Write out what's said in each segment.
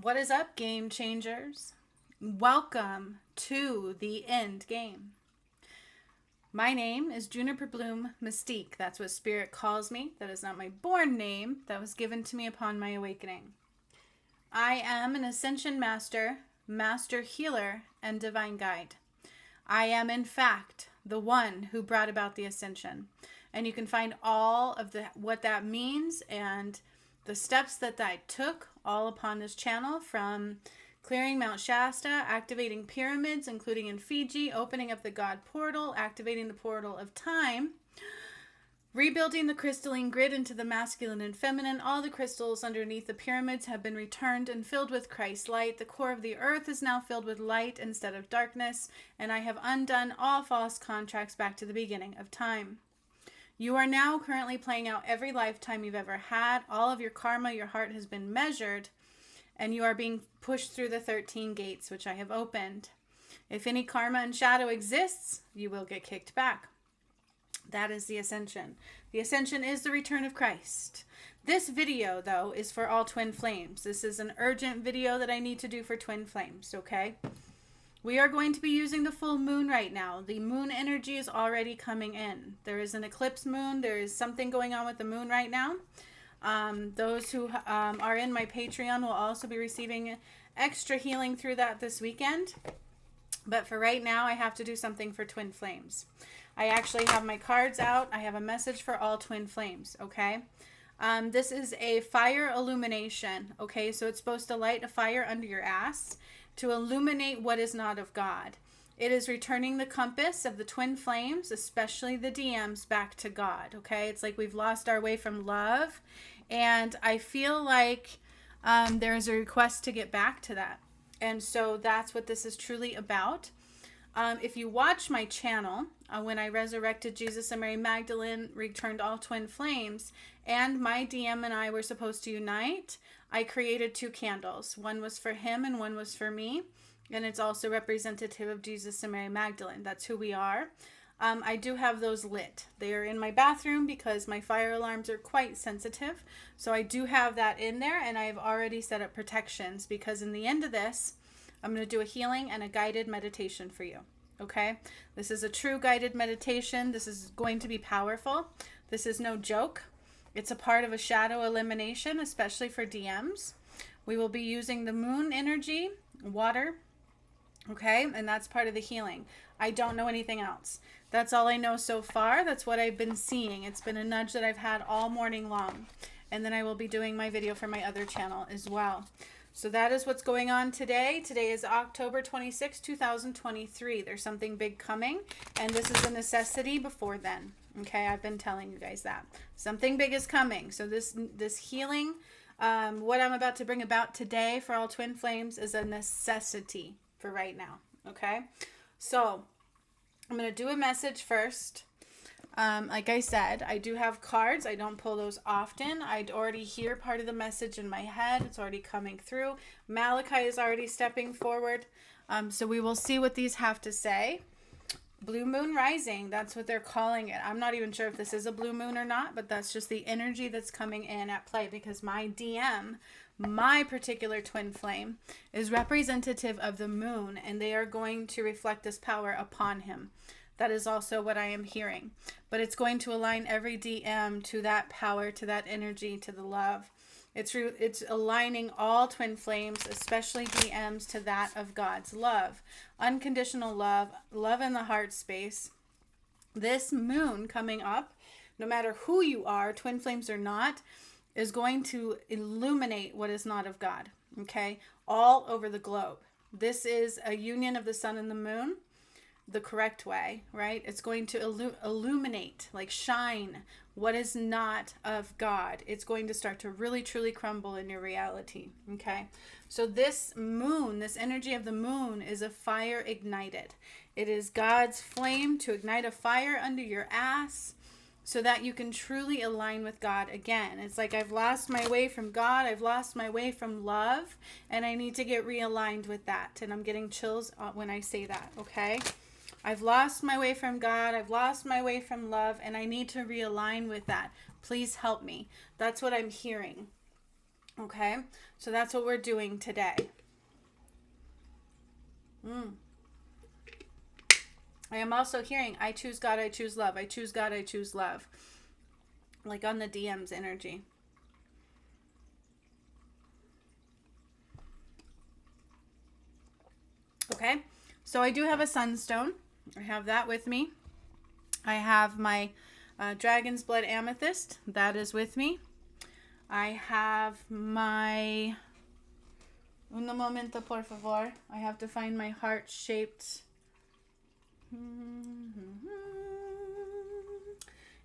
What is up, game changers? Welcome to the end game. My name is Juniper Bloom Mystique. That's what Spirit calls me. That is not my born name. That was given to me upon my awakening. I am an ascension master, master healer, and divine guide. I am, in fact, the one who brought about the ascension. And you can find all of what that means and the steps that I took all upon this channel, from clearing Mount Shasta, activating pyramids, including in Fiji, opening up the God portal, activating the portal of time, rebuilding the crystalline grid into the masculine and feminine. All the crystals underneath the pyramids have been returned and filled with Christ's light. The core of the earth is now filled with light instead of darkness, and I have undone all false contracts back to the beginning of time. You are now currently playing out every lifetime you've ever had. All of your karma, your heart has been measured, and you are being pushed through the 13 gates, which I have opened. If any karma and shadow exists, you will get kicked back. That is the ascension. The ascension is the return of Christ. This video, though, is for all twin flames. This is an urgent video that I need to do for twin flames, okay? We are going to be using the full moon right now. The moon energy is already coming in. There is an eclipse moon. There is something going on with the moon right now. Those who are in my Patreon will also be receiving extra healing through that this weekend. But for right now, I have to do something for twin flames. I actually have my cards out. I have a message for all twin flames, okay? This is a fire illumination, okay? So it's supposed to light a fire under your ass to illuminate what is not of God. It is returning the compass of the twin flames, especially the DMs, back to God, okay? It's like we've lost our way from love, and I feel like there is a request to get back to that. And so that's what this is truly about. If you watch my channel, when I resurrected Jesus and Mary Magdalene, returned all twin flames, and my DM and I were supposed to unite, I created 2 candles. One was for him and one was for me. And it's also representative of Jesus and Mary Magdalene. That's who we are. I do have those lit. They are in my bathroom because my fire alarms are quite sensitive. So I do have that in there, and I've already set up protections because in the end of this, I'm going to do a healing and a guided meditation for you. Okay? This is a true guided meditation. This is going to be powerful. This is no joke. It's a part of a shadow elimination, especially for DMs. We will be using the moon energy, water, okay? And that's part of the healing. I don't know anything else. That's all I know so far. That's what I've been seeing. It's been a nudge that I've had all morning long. And then I will be doing my video for my other channel as well. So that is what's going on today. Today is October 26, 2023. There's something big coming, and this is a necessity before then. Okay, I've been telling you guys that. Something big is coming. So this healing, what I'm about to bring about today for all twin flames is a necessity for right now. Okay, so I'm going to do a message first. Like I said, I do have cards. I don't pull those often. I'd already hear part of the message in my head. It's already coming through. Malachi is already stepping forward. So we will see what these have to say. Blue moon rising, that's what they're calling it. I'm not even sure if this is a blue moon or not, but that's just the energy that's coming in at play because my DM, my particular twin flame, is representative of the moon, and they are going to reflect this power upon him. That is also what I am hearing. But it's going to align every DM to that power, to that energy, to the love. It's aligning all twin flames, especially DMs, to that of God's love. Unconditional love, love in the heart space. This moon coming up, no matter who you are, twin flames or not, is going to illuminate what is not of God, okay? All over the globe. This is a union of the sun and the moon the correct way, right? It's going to illuminate, like shine what is not of God. It's going to start to really truly crumble in your reality, okay? So this moon, this energy of the moon, is a fire ignited. It is God's flame to ignite a fire under your ass so that you can truly align with God again. It's like I've lost my way from God, I've lost my way from love, and I need to get realigned with that. And I'm getting chills when I say that, okay? I've lost my way from God, I've lost my way from love, and I need to realign with that. Please help me. That's what I'm hearing. Okay, so that's what we're doing today. I am also hearing, I choose God, I choose love. I choose God, I choose love. Like on the DM's energy. Okay, so I do have a sunstone. I have that with me. I have my dragon's blood amethyst. That is with me. I have my... Un momento, por favor. I have to find my heart-shaped...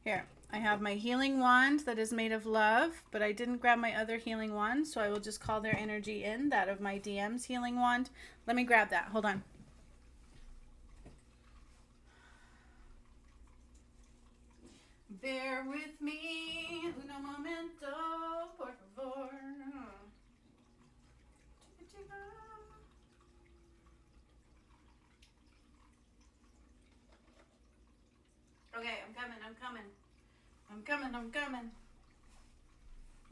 Here, I have my healing wand that is made of love, but I didn't grab my other healing wand, so I will just call their energy in, that of my DM's healing wand. Let me grab that. Hold on. Bear with me. Uno momento, por favor. Okay, I'm coming.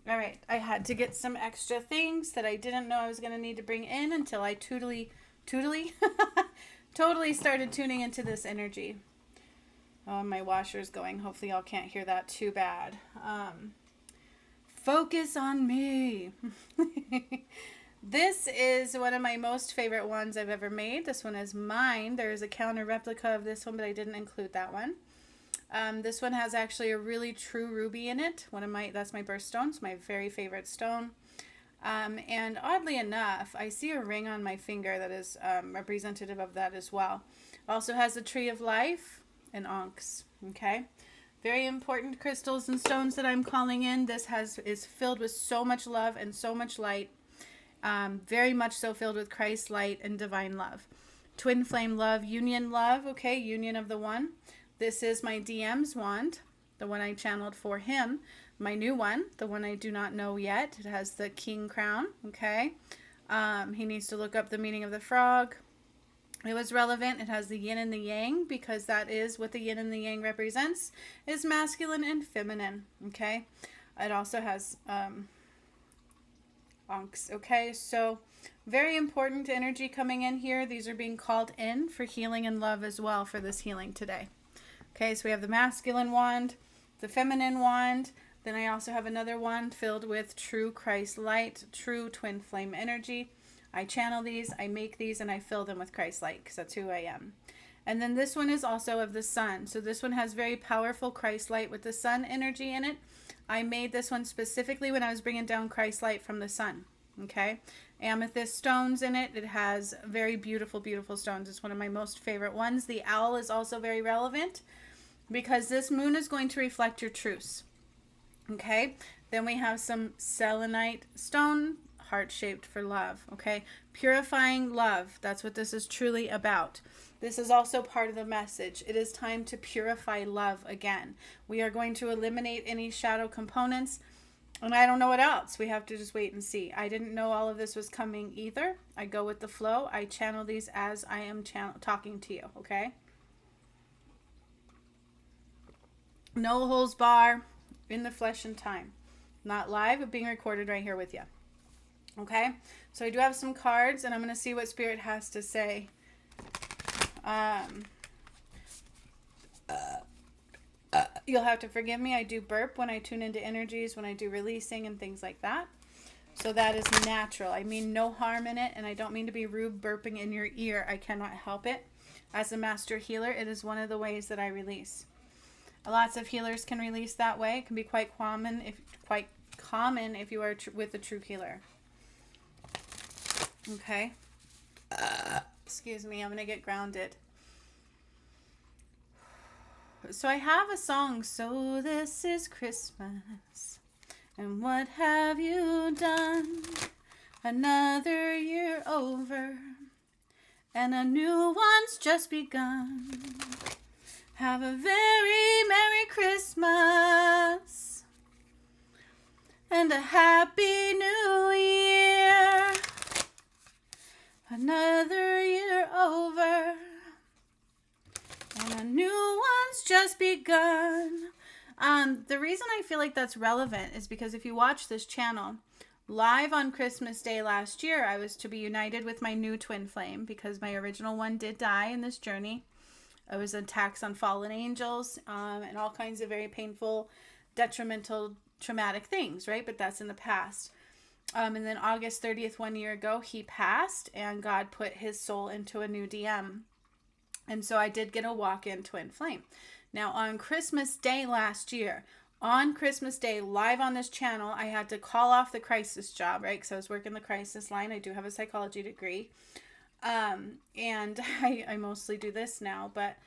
All right, I had to get some extra things that I didn't know I was going to need to bring in until I totally started tuning into this energy. Oh, my washer's going. Hopefully y'all can't hear that too bad. Focus on me. This is one of my most favorite ones I've ever made. This one is mine. There is a counter replica of this one, but I didn't include that one. This one has actually a really true ruby in it. That's my birthstone. It's my very favorite stone. And oddly enough, I see a ring on my finger that is representative of that as well. Also has the tree of life and onyx. Okay, very important crystals and stones that I'm calling in. This is filled with so much love and so much light. Very much so filled with Christ light and divine love. Twin flame love, union love. Okay, union of the one. This is my DM's wand, the one I channeled for him. My new one, the one I do not know yet. It has the king crown. Okay, he needs to look up the meaning of the frog. It was relevant. It has the yin and the yang, because that is what the yin and the yang represents, is masculine and feminine. Okay, it also has onyx. Okay, so very important energy coming in here. These are being called in for healing and love as well for this healing today. Okay, so we have the masculine wand, the feminine wand. Then I also have another wand filled with true Christ light, true twin flame energy. I channel these, I make these, and I fill them with Christ light, because that's who I am. And then this one is also of the sun. So this one has very powerful Christ light with the sun energy in it. I made this one specifically when I was bringing down Christ light from the sun. Okay, amethyst stones in it. It has very beautiful, beautiful stones. It's one of my most favorite ones. The owl is also very relevant, because this moon is going to reflect your truths. Okay, then we have some selenite stone, heart-shaped for love. Okay, purifying love. That's what this is truly about. This is also part of the message. It is time to purify love again. We are going to eliminate any shadow components, and I don't know what else. We have to just wait and see. I didn't know all of this was coming either. I go with the flow. I channel these as I am talking to you. Okay, no holds bar, in the flesh and time. Not live, but being recorded right here with you. Okay, so I do have some cards, and I'm going to see what Spirit has to say. You'll have to forgive me. I do burp when I tune into energies, when I do releasing and things like that. So that is natural. I mean no harm in it, and I don't mean to be rude burping in your ear. I cannot help it. As a master healer, it is one of the ways that I release. Lots of healers can release that way. It can be quite common if you are with a true healer. Okay. Excuse me, I'm going to get grounded. So I have a song, So This Is Christmas, and what have you done? Another year over, and a new one's just begun. Have a very Merry Christmas and a Happy New Year. Another year over and a new one's just begun. The reason I feel like that's relevant is because if you watch this channel, Live on Christmas Day last year, I was to be united with my new twin flame because my original one did die in this journey. It was attacks on fallen angels and all kinds of very painful, detrimental, traumatic things, right? But that's in the past. And then August 30th, 1 year ago, he passed and God put his soul into a new DM. And so I did get a walk-in twin flame. Now on Christmas Day last year, on Christmas Day, live on this channel, I had to call off the crisis job, right? Because I was working the crisis line. I do have a psychology degree. And I mostly do this now, but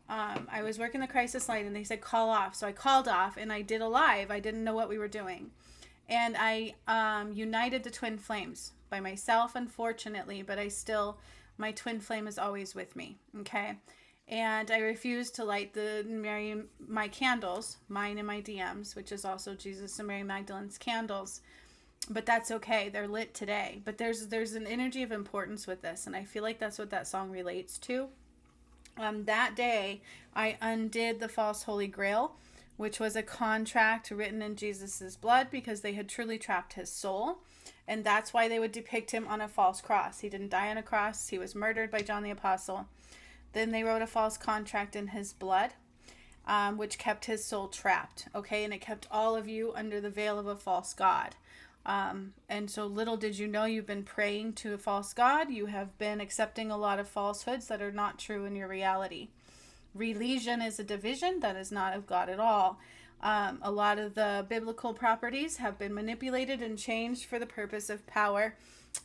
I was working the crisis line and they said call off. So I called off and I did a live. I didn't know what we were doing. And I united the twin flames by myself, unfortunately, but my twin flame is always with me, okay? And I refuse to light my candles, mine and my DMs, which is also Jesus and Mary Magdalene's candles. But that's okay. They're lit today. But there's an energy of importance with this. And I feel like that's what that song relates to. That day, I undid the false Holy Grail, which was a contract written in Jesus's blood because they had truly trapped his soul. And that's why they would depict him on a false cross. He didn't die on a cross. He was murdered by John the Apostle. Then they wrote a false contract in his blood, which kept his soul trapped, okay? And it kept all of you under the veil of a false god. And so little did you know you've been praying to a false god. You have been accepting a lot of falsehoods that are not true in your reality. Religion is a division that is not of God at all. A lot of the biblical properties have been manipulated and changed for the purpose of power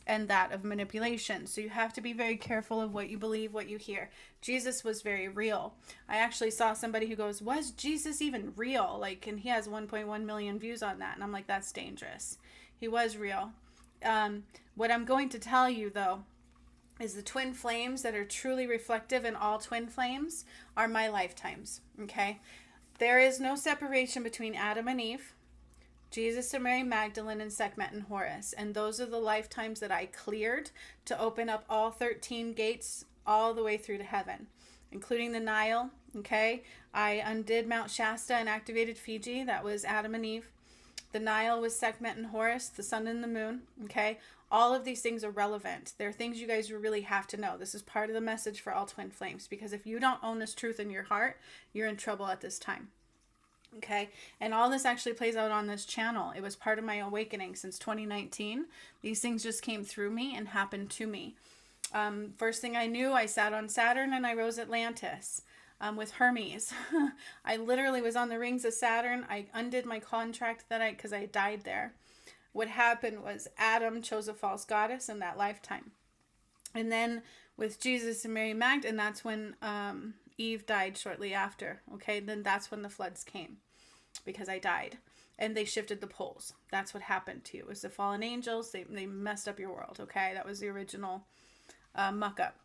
and that of manipulation. So you have to be very careful of what you believe, what you hear. Jesus was very real. I actually saw somebody who goes, was Jesus even real? And he has 1.1 million views on that. And I'm like, that's dangerous. He was real. What I'm going to tell you, though, is the twin flames that are truly reflective, in all twin flames are my lifetimes, okay? There is no separation between Adam and Eve, Jesus and Mary Magdalene, and Sekhmet and Horus. And those are the lifetimes that I cleared to open up all 13 gates all the way through to heaven, including the Nile, okay? I undid Mount Shasta and activated Fiji. That was Adam and Eve. The Nile was Sekhmet and Horus, the sun and the moon, okay? All of these things are relevant. They're things you guys really have to know. This is part of the message for all twin flames, because if you don't own this truth in your heart, you're in trouble at this time. Okay, and all this actually plays out on this channel. It was part of my awakening since 2019. These things just came through me and happened to me. First thing I knew, I sat on Saturn and I rose Atlantis with Hermes. I literally was on the rings of Saturn. I undid my contract because I died there. What happened was Adam chose a false goddess in that lifetime. And then with Jesus and Mary Magdalene, that's when Eve died shortly after. Okay, then that's when the floods came, because I died. And they shifted the poles. That's what happened to you. It was the fallen angels. They messed up your world. Okay, that was the original muck up.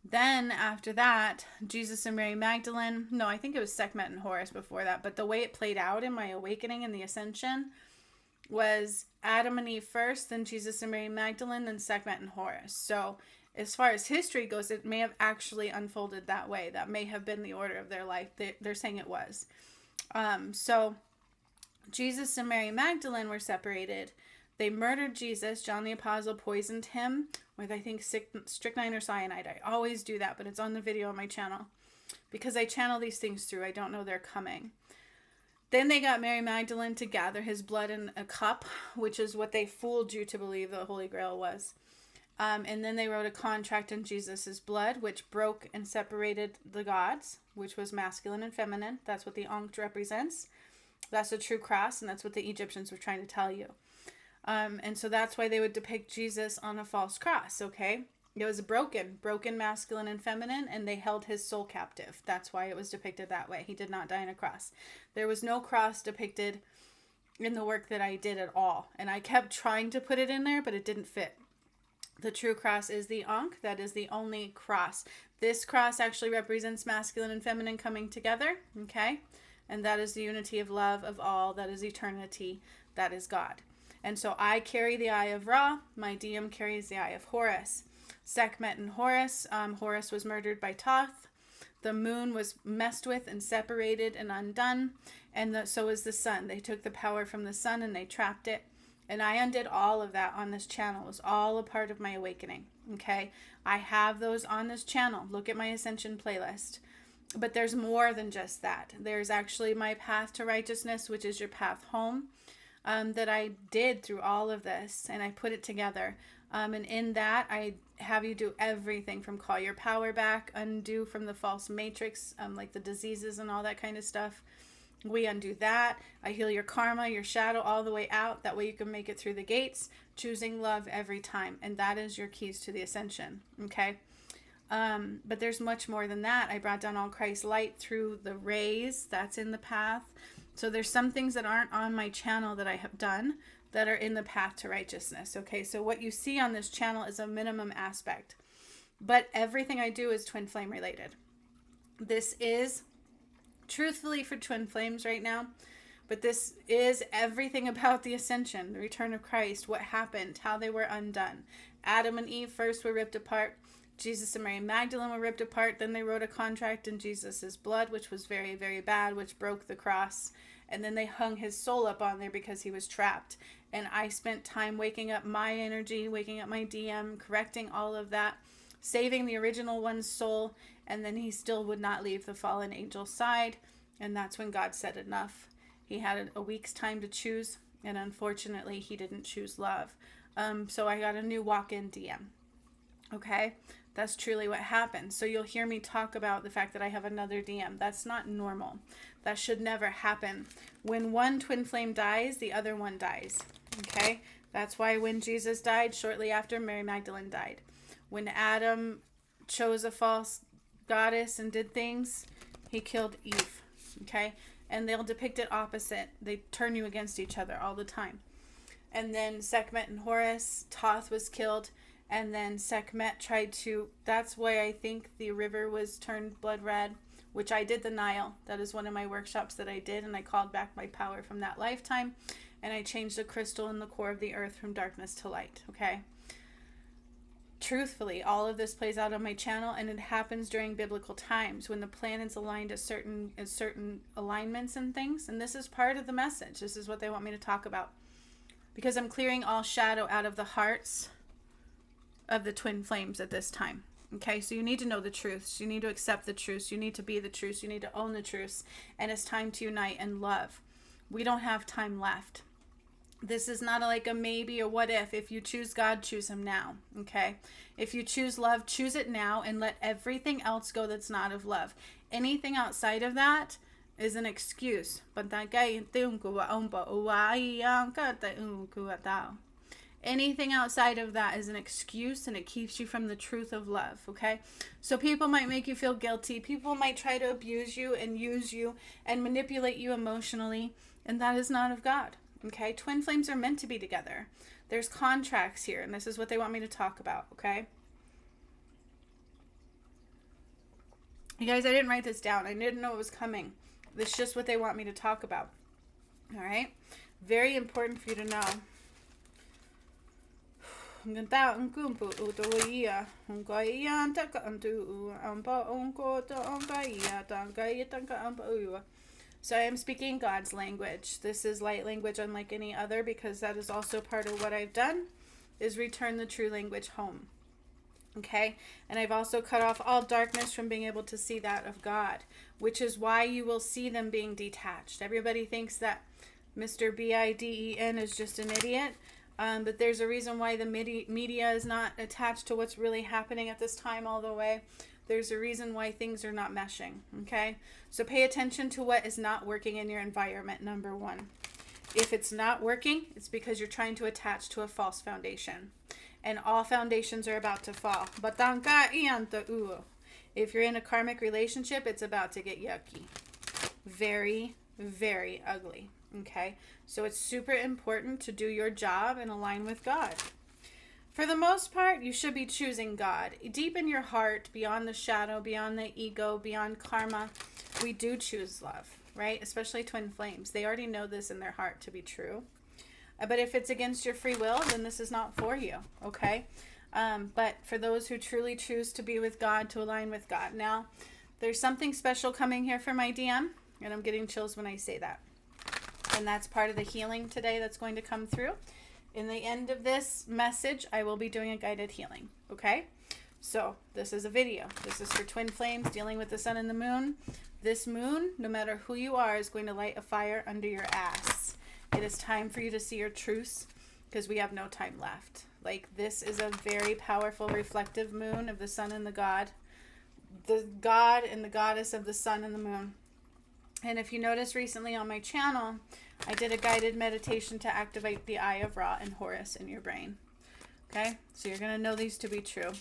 Then after that, Jesus and Mary Magdalene. No, I think it was Sekhmet and Horus before that. But the way it played out in my awakening and the ascension was Adam and Eve first, then Jesus and Mary Magdalene, then Sekhmet and Horus. So as far as history goes, it may have actually unfolded that way. That may have been the order of their life. They're saying it was. So Jesus and Mary Magdalene were separated. They murdered Jesus. John the Apostle poisoned him with, I think, strychnine or cyanide. I always do that, but it's on the video on my channel because I channel these things through. I don't know they're coming. Then they got Mary Magdalene to gather his blood in a cup, which is what they fooled you to believe the Holy Grail was. And then they wrote a contract in Jesus's blood, which broke and separated the gods, which was masculine and feminine. That's what the Ankh represents. That's a true cross, and that's what the Egyptians were trying to tell you. And so that's why they would depict Jesus on a false cross, okay? It was broken masculine and feminine, and they held his soul captive. That's why it was depicted that way. He did not die on a cross. There was no cross depicted in the work that I did at all. And I kept trying to put it in there, but it didn't fit. The true cross is the Ankh. That is the only cross. This cross actually represents masculine and feminine coming together, okay? And that is the unity of love of all. That is eternity. That is God. And so I carry the eye of Ra. My DM carries the eye of Horus. Sekhmet and Horus. Horus was murdered by Thoth. The moon was messed with and separated and undone. And so was the sun. They took the power from the sun and they trapped it. And I undid all of that on this channel. It was all a part of my awakening. Okay. I have those on this channel. Look at my ascension playlist. But there's more than just that. There's actually my path to righteousness, which is your path home, that I did through all of this, and I put it together. And in that, I have you do everything from call your power back, undo from the false matrix, like the diseases and all that kind of stuff. We undo that. I heal your karma, your shadow, all the way out. That way you can make it through the gates, choosing love every time. And that is your keys to the ascension. Okay. But there's much more than that. I brought down all Christ's light through the rays. That's in the path. So there's some things that aren't on my channel that I have done that are in the path to righteousness. Okay. So what you see on this channel is a minimum aspect, but everything I do is twin flame related. This is truthfully for twin flames right now, but this is everything about the ascension, the return of Christ, what happened, how they were undone. Adam and Eve first were ripped apart. Jesus and Mary Magdalene were ripped apart. Then they wrote a contract in Jesus's blood, which was very, very bad, which broke the cross. And then they hung his soul up on there because he was trapped. And I spent time waking up my energy, waking up my DM, correcting all of that, saving the original one's soul. And then he still would not leave the fallen angel's side. And that's when God said enough. He had a week's time to choose. And unfortunately, he didn't choose love. So I got a new walk-in DM. Okay? That's truly what happened. So you'll hear me talk about the fact that I have another DM. That's not normal. That should never happen. When one twin flame dies, the other one dies. Okay? That's why when Jesus died, shortly after, Mary Magdalene died. When Adam chose a false goddess and did things, he killed Eve. Okay? And they'll depict it opposite. They turn you against each other all the time. And then Sekhmet and Horus, Thoth was killed. And then Sekhmet tried to, that's why I think the river was turned blood red, which I did the Nile. That is one of my workshops that I did, and I called back my power from that lifetime, and I changed the crystal in the core of the earth from darkness to light, okay? Truthfully, all of this plays out on my channel, and it happens during biblical times when the planets aligned at certain alignments and things, and this is part of the message. This is what they want me to talk about. Because I'm clearing all shadow out of the hearts of the twin flames at this time. Okay, so you need to know the truths. You need to accept the truths. You need to be the truths. You need to own the truths. And it's time to unite and love. We don't have time left. This is not like a maybe or what if. If you choose God, choose him now. Okay? If you choose love, choose it now and let everything else go that's not of love. Anything outside of that is an excuse. Anything outside of that is an excuse, and it keeps you from the truth of love, okay? So people might make you feel guilty. People might try to abuse you and use you and manipulate you emotionally, and that is not of God, okay? Twin flames are meant to be together. There's contracts here, and this is what they want me to talk about, okay? You guys, I didn't write this down. I didn't know it was coming. This is just what they want me to talk about, all right? Very important for you to know. So I am speaking God's language. This is light language unlike any other, because that is also part of what I've done, is return the true language home. Okay? And I've also cut off all darkness from being able to see that of God, which is why you will see them being detached. Everybody thinks that Mr. Biden is just an idiot. But there's a reason why the media is not attached to what's really happening at this time all the way. There's a reason why things are not meshing, okay? So pay attention to what is not working in your environment, number one. If it's not working, it's because you're trying to attach to a false foundation. And all foundations are about to fall. If you're in a karmic relationship, it's about to get yucky. Very, very ugly. Okay, so it's super important to do your job and align with God. For the most part, you should be choosing God. Deep in your heart, beyond the shadow, beyond the ego, beyond karma, we do choose love, right? Especially twin flames. They already know this in their heart to be true. But if it's against your free will, then this is not for you, okay? But for those who truly choose to be with God, to align with God. Now, there's something special coming here for my DM, and I'm getting chills when I say that. And that's part of the healing today that's going to come through. In the end of this message, I will be doing a guided healing. Okay? So this is a video. This is for twin flames dealing with the sun and the moon. This moon, no matter who you are, is going to light a fire under your ass. It is time for you to see your truths because we have no time left. Like, this is a very powerful reflective moon of the sun and the god and the goddess of the sun and the moon. And if you noticed recently on my channel, I did a guided meditation to activate the eye of Ra and Horus in your brain. Okay? So you're going to know these to be true.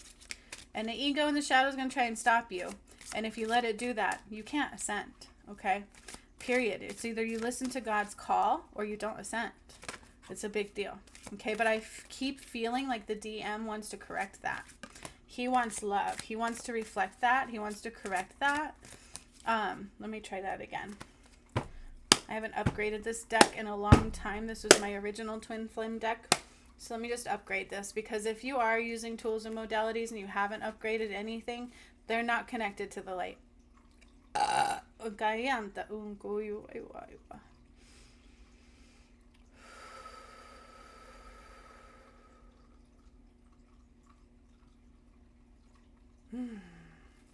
And the ego and the shadow is going to try and stop you. And if you let it do that, you can't ascend. Okay? Period. It's either you listen to God's call or you don't ascend. It's a big deal. Okay? But I keep feeling like the DM wants to correct that. He wants love. He wants to reflect that. He wants to correct that. Let me try that again. I haven't upgraded this deck in a long time. This was my original twin flame deck. So let me just upgrade this, because if you are using tools and modalities and you haven't upgraded anything, they're not connected to the light.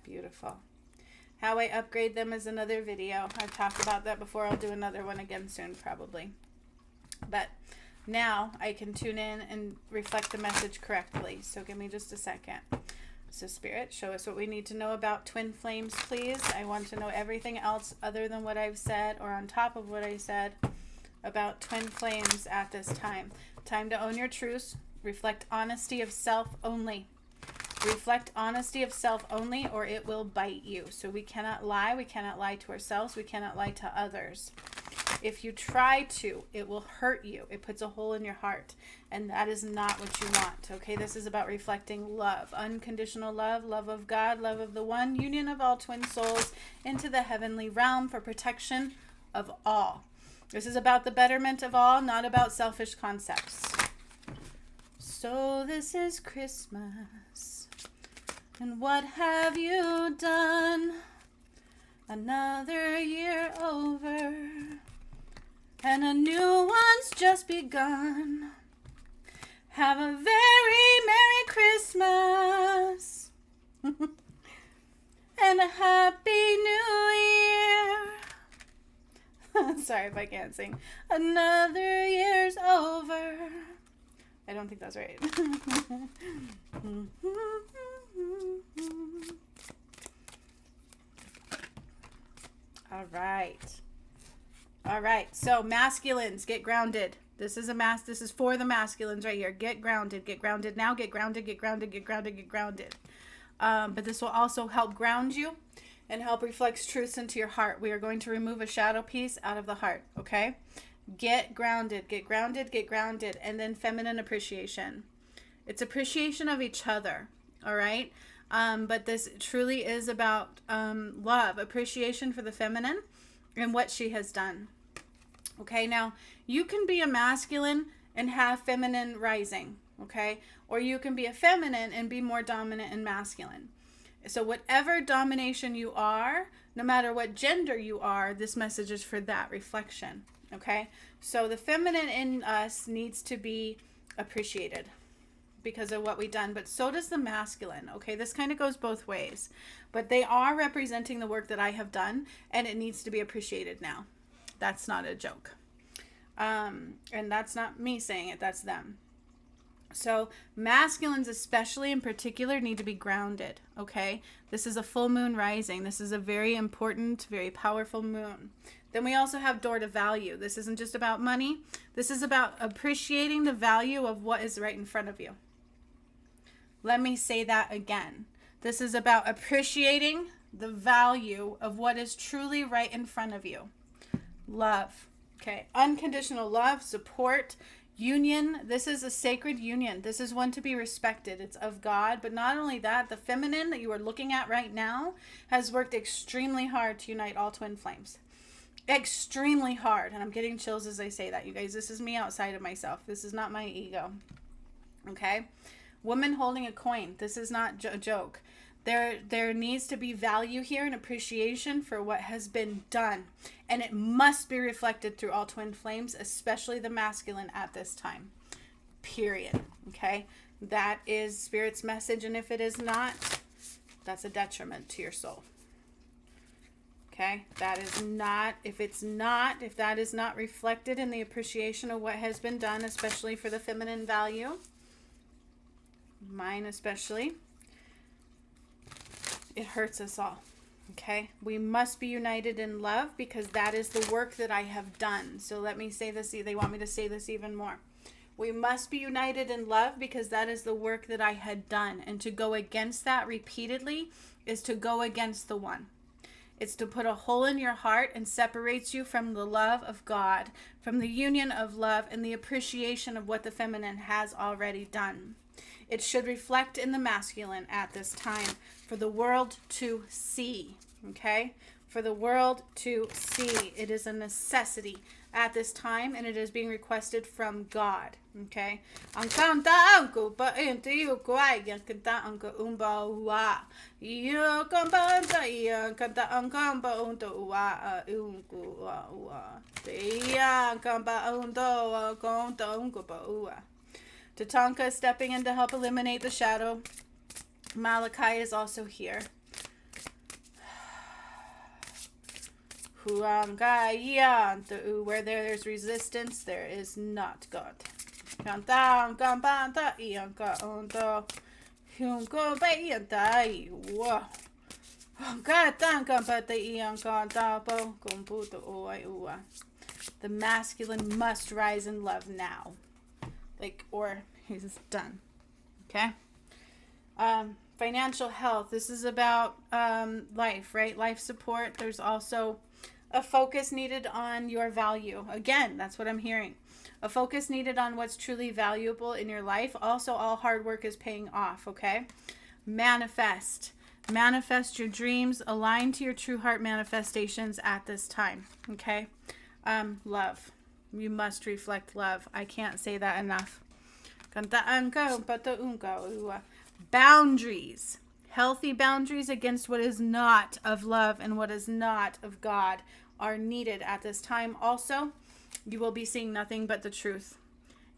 Beautiful. How I upgrade them is another video. I've talked about that before. I'll do another one again soon, probably. But now I can tune in and reflect the message correctly. So give me just a second. So Spirit, show us what we need to know about twin flames, please. I want to know everything else other than what I've said or on top of what I said about twin flames at this time. Time to own your truths. Reflect honesty of self only. Reflect honesty of self only, or it will bite you. So we cannot lie. We cannot lie to ourselves. We cannot lie to others. If you try to, it will hurt you. It puts a hole in your heart. And that is not what you want. Okay, this is about reflecting love. Unconditional love, love of God, love of the one, union of all twin souls into the heavenly realm for protection of all. This is about the betterment of all, not about selfish concepts. So this is Christmas. And what have you done? Another year over, and a new one's just begun. Have a very Merry Christmas and a Happy New Year. Sorry if I can't sing. Another year's over. I don't think that's right. All right. So masculines, get grounded. This is for the masculines right here. Get grounded. Get grounded now. Get grounded. Get grounded. Get grounded. Get grounded. But this will also help ground you and help reflect truths into your heart. We are going to remove a shadow piece out of the heart. Okay. Get grounded. Get grounded. Get grounded. And then feminine appreciation. It's appreciation of each other. All right. But this truly is about love, appreciation for the feminine and what she has done. Okay, now you can be a masculine and have feminine rising, okay? Or you can be a feminine and be more dominant and masculine. So whatever domination you are, no matter what gender you are, this message is for that reflection, okay? So the feminine in us needs to be appreciated because of what we've done, but so does the masculine. Okay, this kind of goes both ways, but they are representing the work that I have done, and it needs to be appreciated now. That's not a joke, and that's not me saying it, that's them. So masculines especially in particular need to be grounded. Okay, this is a full moon rising. This is a very important, very powerful moon. Then we also have door to value. This isn't just about money. This is about appreciating the value of what is right in front of you. Let me say that again. This is about appreciating the value of what is truly right in front of you. Love. Okay. Unconditional love, support, union. This is a sacred union. This is one to be respected. It's of God. But not only that, the feminine that you are looking at right now has worked extremely hard to unite all twin flames. Extremely hard. And I'm getting chills as I say that, you guys. This is me outside of myself. This is not my ego. Okay. Woman holding a coin. This is not a joke. There needs to be value here and appreciation for what has been done. And it must be reflected through all twin flames, especially the masculine at this time. period. Okay, that is Spirit's message, and if it is not, that's a detriment to your soul. Okay, that is not, if that is not reflected in the appreciation of what has been done, especially for the feminine value, mine especially, it hurts us all. Okay, we must be united in love, because that is the work that I have done. So let me say this, they want me to say this even more. We must be united in love, because that is the work that I had done. And to go against that repeatedly is to go against the one. It's to put a hole in your heart and separates you from the love of God, from the union of love and the appreciation of what the feminine has already done. It should reflect in the masculine at this time for the world to see, okay? For the world to see. It is a necessity at this time, and it is being requested from God, okay? Tatanka is stepping in to help eliminate the shadow. Malachi is also here. Where there's resistance, there is not God. The masculine must rise in love now. Or he's done. Okay? Financial health. This is about life, right? Life support. There's also a focus needed on your value. Again, that's what I'm hearing. A focus needed on what's truly valuable in your life. Also, all hard work is paying off, okay? Manifest. Manifest your dreams. Align to your true heart manifestations at this time, okay? Love. You must reflect love. I can't say that enough. Boundaries. Healthy boundaries against what is not of love and what is not of God are needed at this time. Also, you will be seeing nothing but the truth.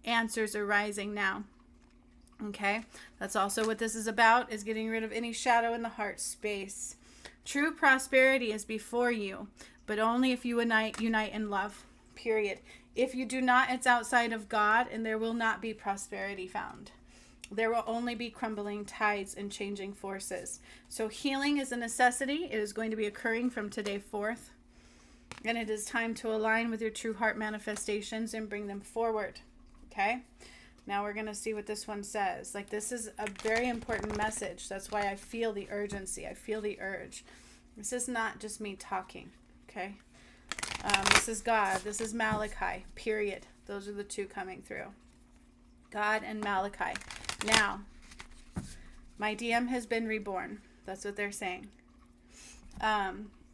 Answers are rising now. Okay? That's also what this is about, is getting rid of any shadow in the heart space. True prosperity is before you, but only if you unite in love. Period. If you do not, it's outside of God, and there will not be prosperity found. There will only be crumbling tides and changing forces. So healing is a necessity. It is going to be occurring from today forth. And it is time to align with your true heart manifestations and bring them forward. Okay? Now we're going to see what this one says. This is a very important message. That's why I feel the urgency. I feel the urge. This is not just me talking. Okay? This is God. This is Malachi. Period. Those are the two coming through. God and Malachi. Now, my DM has been reborn. That's what they're saying.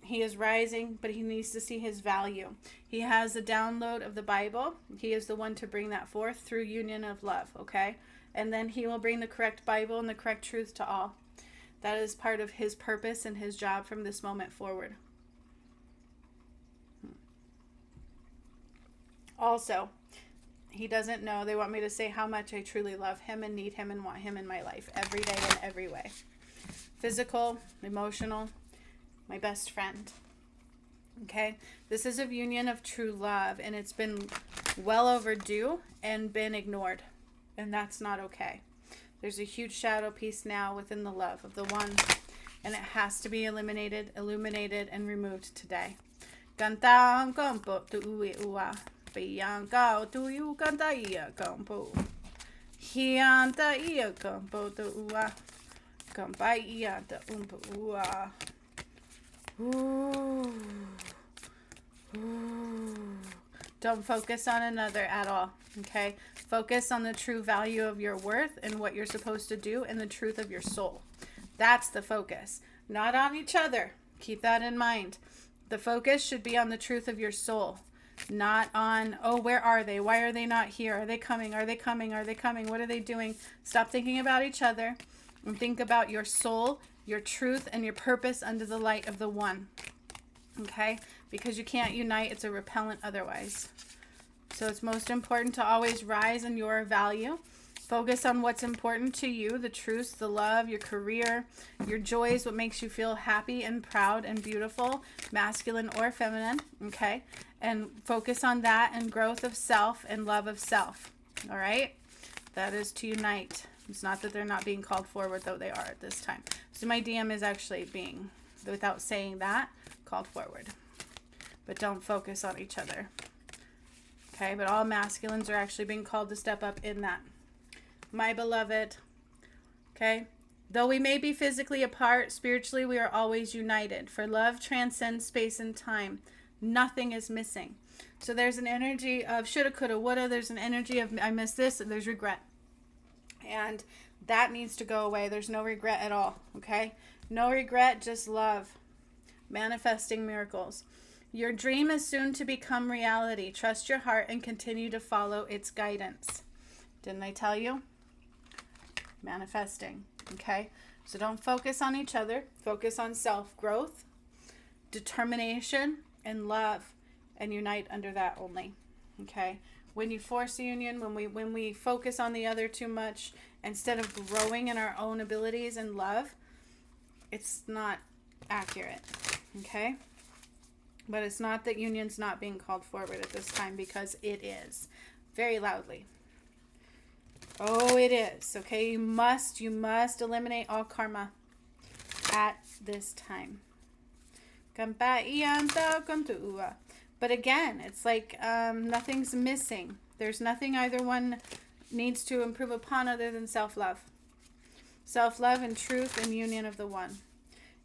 He is rising, but he needs to see his value. He has a download of the Bible. He is the one to bring that forth through union of love, okay? And then he will bring the correct Bible and the correct truth to all. That is part of his purpose and his job from this moment forward. Also, he doesn't know. They want me to say how much I truly love him and need him and want him in my life every day in every way. Physical, emotional, my best friend. Okay? This is a union of true love, and it's been well overdue and been ignored. And that's not okay. There's a huge shadow piece now within the love of the one, and it has to be eliminated, illuminated, and removed today. Cantang campo tu ua. Pianga tu you canta ia campo. Hianta ia campo tu ua. Campa ia ta umpo ua. Don't focus on another at all, okay? Focus on the true value of your worth and what you're supposed to do and the truth of your soul. That's the focus, not on each other. Keep that in mind. The focus should be on the truth of your soul, not on, oh, where are they? Why are they not here? Are they coming? Are they coming? Are they coming? What are they doing? Stop thinking about each other and think about your soul, your truth, and your purpose under the light of the one. Okay? Because you can't unite. It's a repellent otherwise. So it's most important to always rise in your value. Focus on what's important to you, the truths, the love, your career, your joys, what makes you feel happy and proud and beautiful, masculine or feminine, okay? And focus on that and growth of self and love of self, all right? That is to unite. It's not that they're not being called forward, though they are at this time. So my DM is actually being, without saying that, called forward. But don't focus on each other. Okay, but all masculines are actually being called to step up in that. My beloved, okay? Though we may be physically apart, spiritually we are always united. For love transcends space and time. Nothing is missing. So there's an energy of shoulda, coulda, woulda. There's an energy of I missed this, and there's regret. And that needs to go away. There's no regret at all, okay? No regret, just love. Manifesting miracles. Your dream is soon to become reality. Trust your heart and continue to follow its guidance. Didn't I tell you? Manifesting, okay? So don't focus on each other. Focus on self-growth, determination, and love, and unite under that only, okay? When you force a union, when we focus on the other too much, instead of growing in our own abilities and love, it's not accurate, okay? But it's not that union's not being called forward at this time, because it is, very loudly. Oh, it is. Okay, you must eliminate all karma at this time. But again, it's like nothing's missing. There's nothing either one needs to improve upon other than self-love. Self-love and truth and union of the one.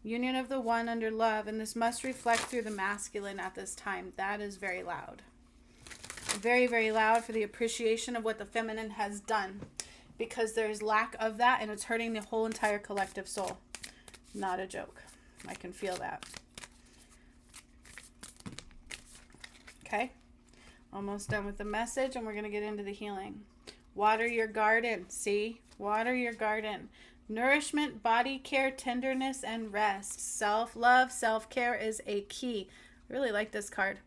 Union of the one under love, and this must reflect through the masculine at this time. That is very loud. Very, very loud for the appreciation of what the feminine has done, because there's lack of that, and it's hurting the whole entire collective soul. Not a joke. I can feel that. Okay, almost done with the message, and we're going to get into the healing. Water your garden. See? Water your garden. Nourishment, body care, tenderness, and rest. Self-love, self-care is a key. I really like this card.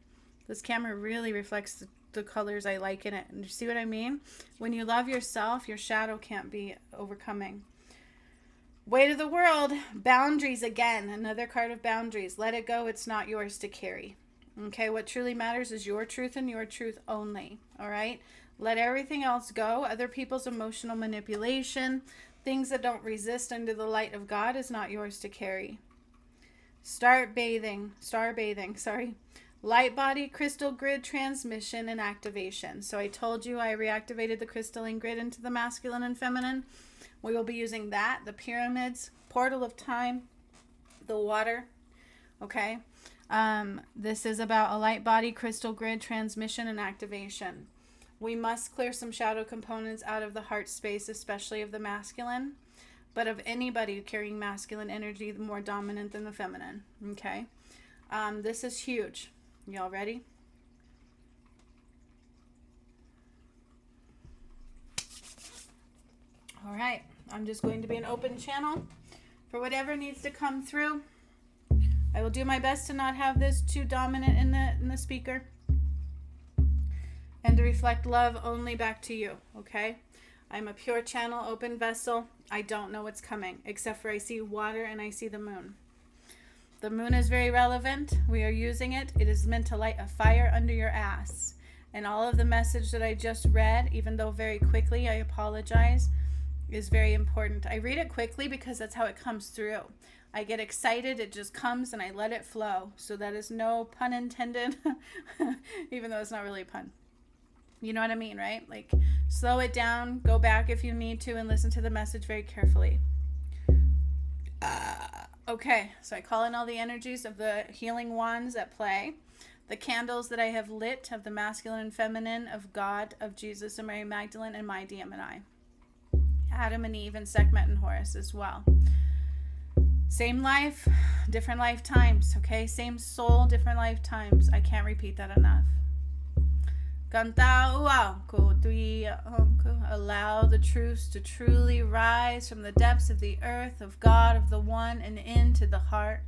This camera really reflects the colors I like in it. And you see what I mean? When you love yourself, your shadow can't be overcoming. Weight of the world. Boundaries again. Another card of boundaries. Let it go. It's not yours to carry. Okay, what truly matters is your truth and your truth only. All right? Let everything else go. Other people's emotional manipulation, things that don't resist under the light of God, is not yours to carry. Star bathing, sorry. Light body, crystal grid transmission and activation. So I told you I reactivated the crystalline grid into the masculine and feminine. We will be using that, the pyramids, portal of time, the water. Okay. This is about a light body, crystal grid transmission and activation. We must clear some shadow components out of the heart space, especially of the masculine, but of anybody carrying masculine energy, the more dominant than the feminine. Okay. This is huge. Y'all ready? All right. I'm just going to be an open channel for whatever needs to come through. I will do my best to not have this too dominant in the speaker, and to reflect love only back to you, okay? I'm a pure channel, open vessel. I don't know what's coming, except for I see water and I see the moon. The moon is very relevant. We are using it. It is meant to light a fire under your ass. And all of the message that I just read, even though very quickly, I apologize, is very important. I read it quickly because that's how it comes through. I get excited, it just comes, and I let it flow. So that is no pun intended, even though it's not really a pun. You know what I mean, right? Like, slow it down, go back if you need to, and listen to the message very carefully. Okay, so I call in all the energies of the healing wands at play. The candles that I have lit of the masculine and feminine, of God, of Jesus and Mary Magdalene, and my DM&I. Adam and Eve, and Sekhmet and Horus as well. Same life, different lifetimes, okay? Same soul, different lifetimes. I can't repeat that enough. Allow the truths to truly rise from the depths of the earth, of God, of the one, and into the heart.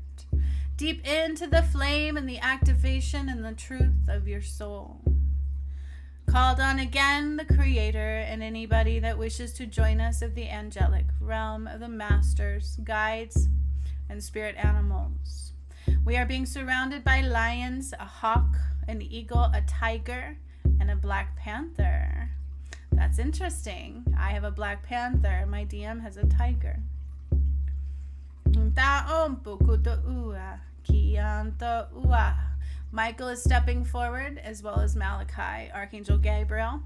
Deep into the flame and the activation and the truth of your soul. Called on again the Creator and anybody that wishes to join us of the angelic realm of the masters, guides, and spirit animals. We are being surrounded by lions, a hawk, an eagle, a tiger, and a black panther. That's interesting. I have a black panther. My DM has a tiger. Michael is stepping forward, as well as Malachi, Archangel Gabriel,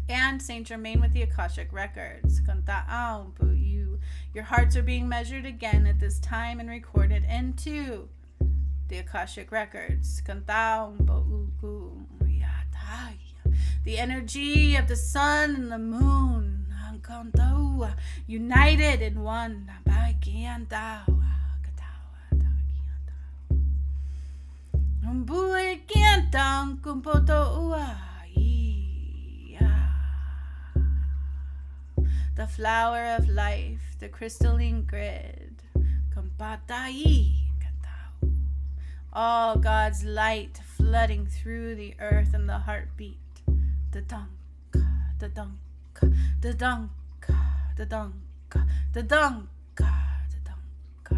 and Saint Germain with the Akashic Records. Your hearts are being measured again at this time and recorded into the Akashic Records. The energy of the sun and the moon, united in one. The flower of life, the crystalline grid. All God's light flooding through the earth and the heartbeat. The dunk, the dunk, the dunk, the dunk, the dunk, the dunk.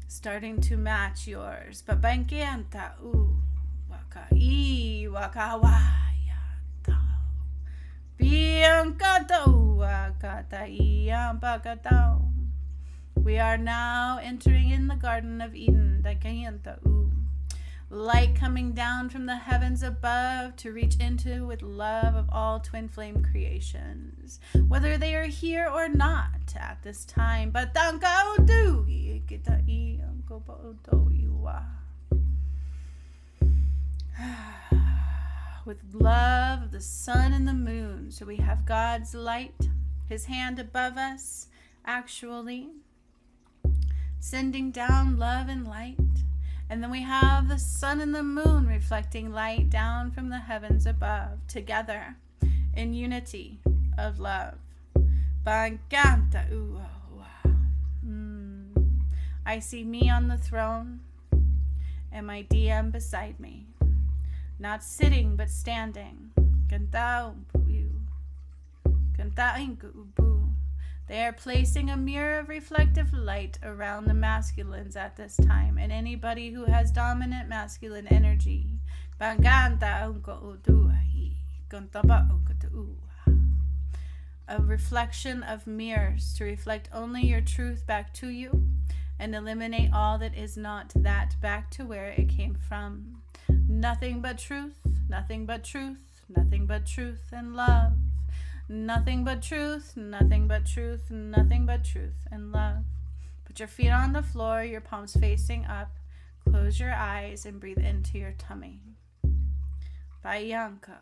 Starting to match yours. Papankianta waka waka waya tao. Biancato wakata iambakatao. We are now entering in the Garden of Eden. Light coming down from the heavens above to reach into with love of all twin flame creations, whether they are here or not at this time. But with love of the sun and the moon. So we have God's light, his hand above us, actually sending down love and light. And then we have the sun and the moon reflecting light down from the heavens above, together in unity of love. I see me on the throne and my DM beside me, not sitting but standing. They are placing a mirror of reflective light around the masculines at this time, and anybody who has dominant masculine energy. A reflection of mirrors to reflect only your truth back to you and eliminate all that is not that back to where it came from. Nothing but truth, nothing but truth, nothing but truth and love. Nothing but truth, nothing but truth, nothing but truth and love. Put your feet on the floor, your palms facing up. Close your eyes and breathe into your tummy. Bayanka.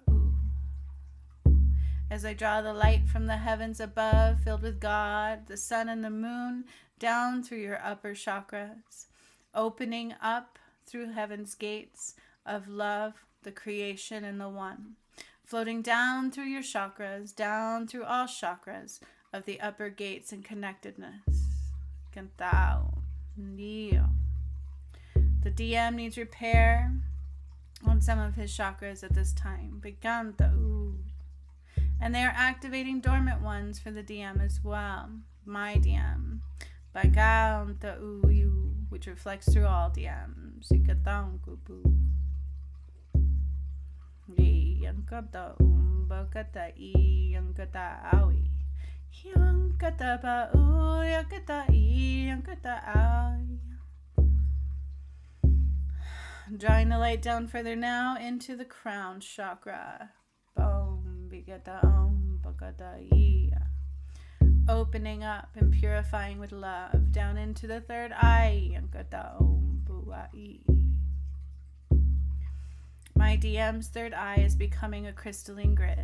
As I draw the light from the heavens above, filled with God, the sun and the moon, down through your upper chakras, opening up through heaven's gates of love, the creation, and the one. Floating down through your chakras, down through all chakras of the upper gates and connectedness. The DM needs repair on some of his chakras at this time. And they are activating dormant ones for the DM as well. My DM. Which reflects through all DMs. Yankata umbakata yankata awi. Yankata ba yakata yankata awi. Drawing the light down further now into the crown chakra. Boom bigata umbakata iya. Opening up and purifying with love down into the third eye. Yankata umbuai. My DM's third eye is becoming a crystalline grid.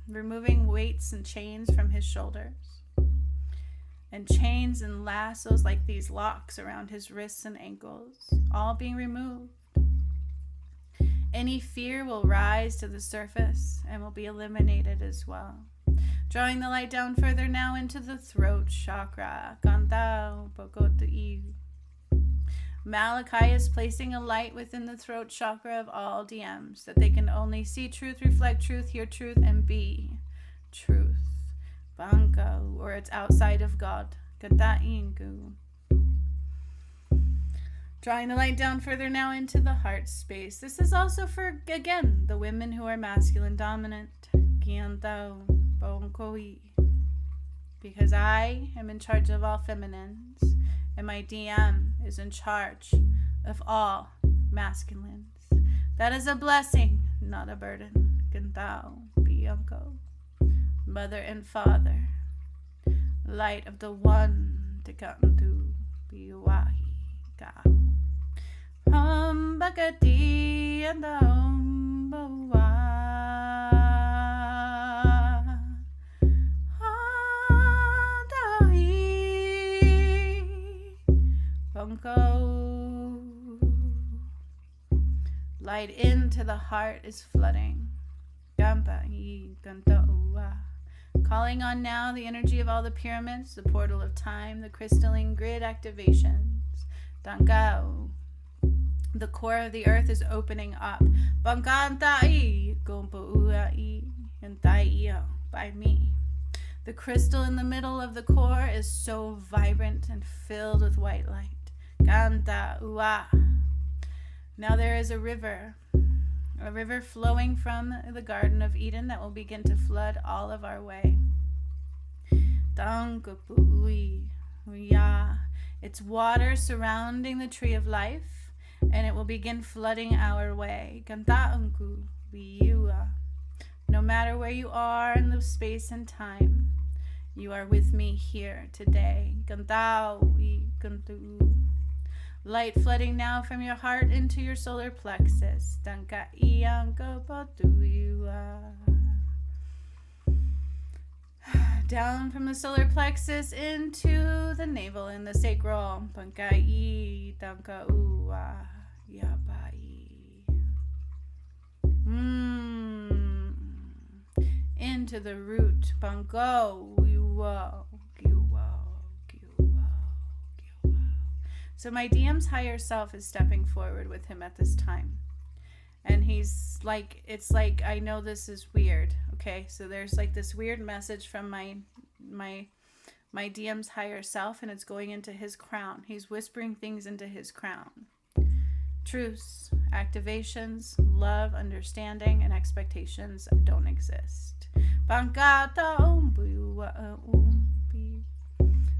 Removing weights and chains from his shoulders. And chains and lassos like these locks around his wrists and ankles, all being removed. Any fear will rise to the surface and will be eliminated as well. Drawing the light down further now into the throat chakra. Malachi is placing a light within the throat chakra of all DMs that they can only see truth, reflect truth, hear truth, and be truth. Bango, or it's outside of God. Kataingu. Drawing the light down further now into the heart space. This is also for, again, the women who are masculine dominant. Kiantao, bonkoi. Because I am in charge of all feminines, and my DM is in charge of all masculines. That is a blessing, not a burden. Kantao, Bianco. Mother and father. Light of the one to come to Biwahi Gao. Bakati and Umbawa. Bunko. Light into the heart is flooding. Calling on now the energy of all the pyramids, the portal of time, the crystalline grid activations. Dangao. The core of the earth is opening up. Bangantai, gompuai, and taio by me. The crystal in the middle of the core is so vibrant and filled with white light. Ganta ua. Now there is a river flowing from the Garden of Eden that will begin to flood all of our way. Dangapui, ya. It's water surrounding the tree of life, and it will begin flooding our way. Gantaunku, biua. No matter where you are in the space and time, you are with me here today. Gantau, gantu. Light flooding now from your heart into your solar plexus. Danka ianka patuiwa. Down from the solar plexus into the navel and the sacral. Bankai danka uwa yabai. Into the root. Bango uwa. So my DM's higher self is stepping forward with him at this time. And he's like, it's like, I know this is weird. Okay, so there's like this weird message from my DM's higher self, and it's going into his crown. He's whispering things into his crown. Truths, activations, love, understanding, and expectations don't exist.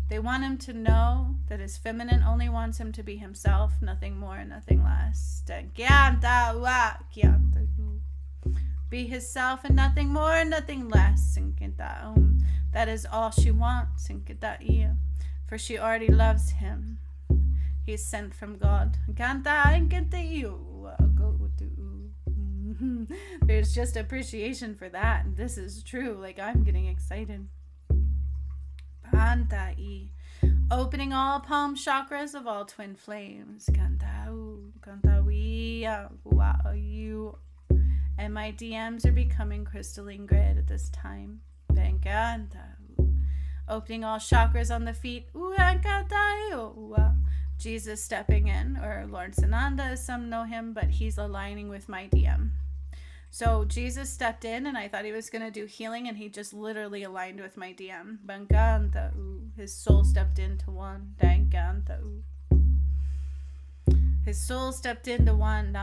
They want him to know that his feminine only wants him to be himself, nothing more, nothing less. Be his self and nothing more, nothing less. That is all she wants. For she already loves him. He's sent from God. There's just appreciation for that. And this is true. Like, I'm getting excited. Pantai. Opening all palm chakras of all twin flames. And my DMs are becoming crystalline grid at this time. Opening all chakras on the feet. Jesus stepping in, or Lord Sananda as some know him, but he's aligning with my DM. So Jesus stepped in, and I thought he was going to do healing, and he just literally aligned with my DM. His soul stepped into one. His soul stepped into one.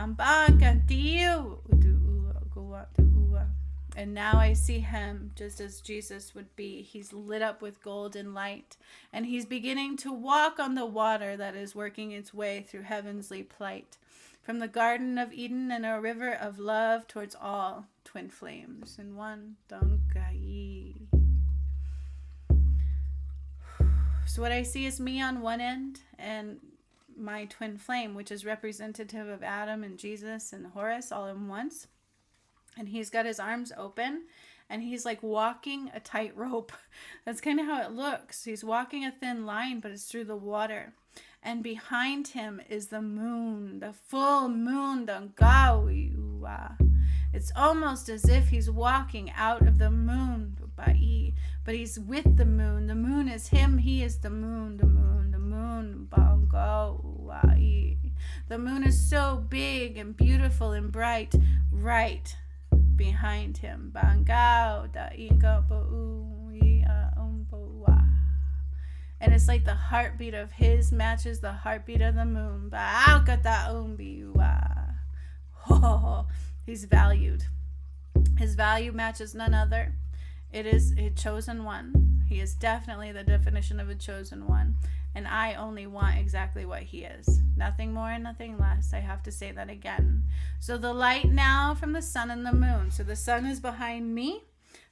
And now I see him just as Jesus would be. He's lit up with golden light, and he's beginning to walk on the water that is working its way through heavenly plight. From the Garden of Eden and a river of love towards all twin flames. In one, Donkai. So what I see is me on one end and my twin flame, which is representative of Adam and Jesus and Horus all in once. And he's got his arms open, and he's like walking a tightrope. That's kind of how it looks. He's walking a thin line, but it's through the water. And behind him is the moon, the full moon, It's almost as if he's walking out of the moon, but he's with the moon. The moon is him, he is the moon, the moon, the moon, The moon is so big and beautiful and bright right behind him. Bangao da inga bo'u ia umboa. And it's like the heartbeat of his matches the heartbeat of the moon. Ba'aukata umbiwa. Oh, he's valued. His value matches none other. It is a chosen one. He is definitely the definition of a chosen one. And I only want exactly what he is. Nothing more and nothing less. I have to say that again. So the light now from the sun and the moon. So the sun is behind me.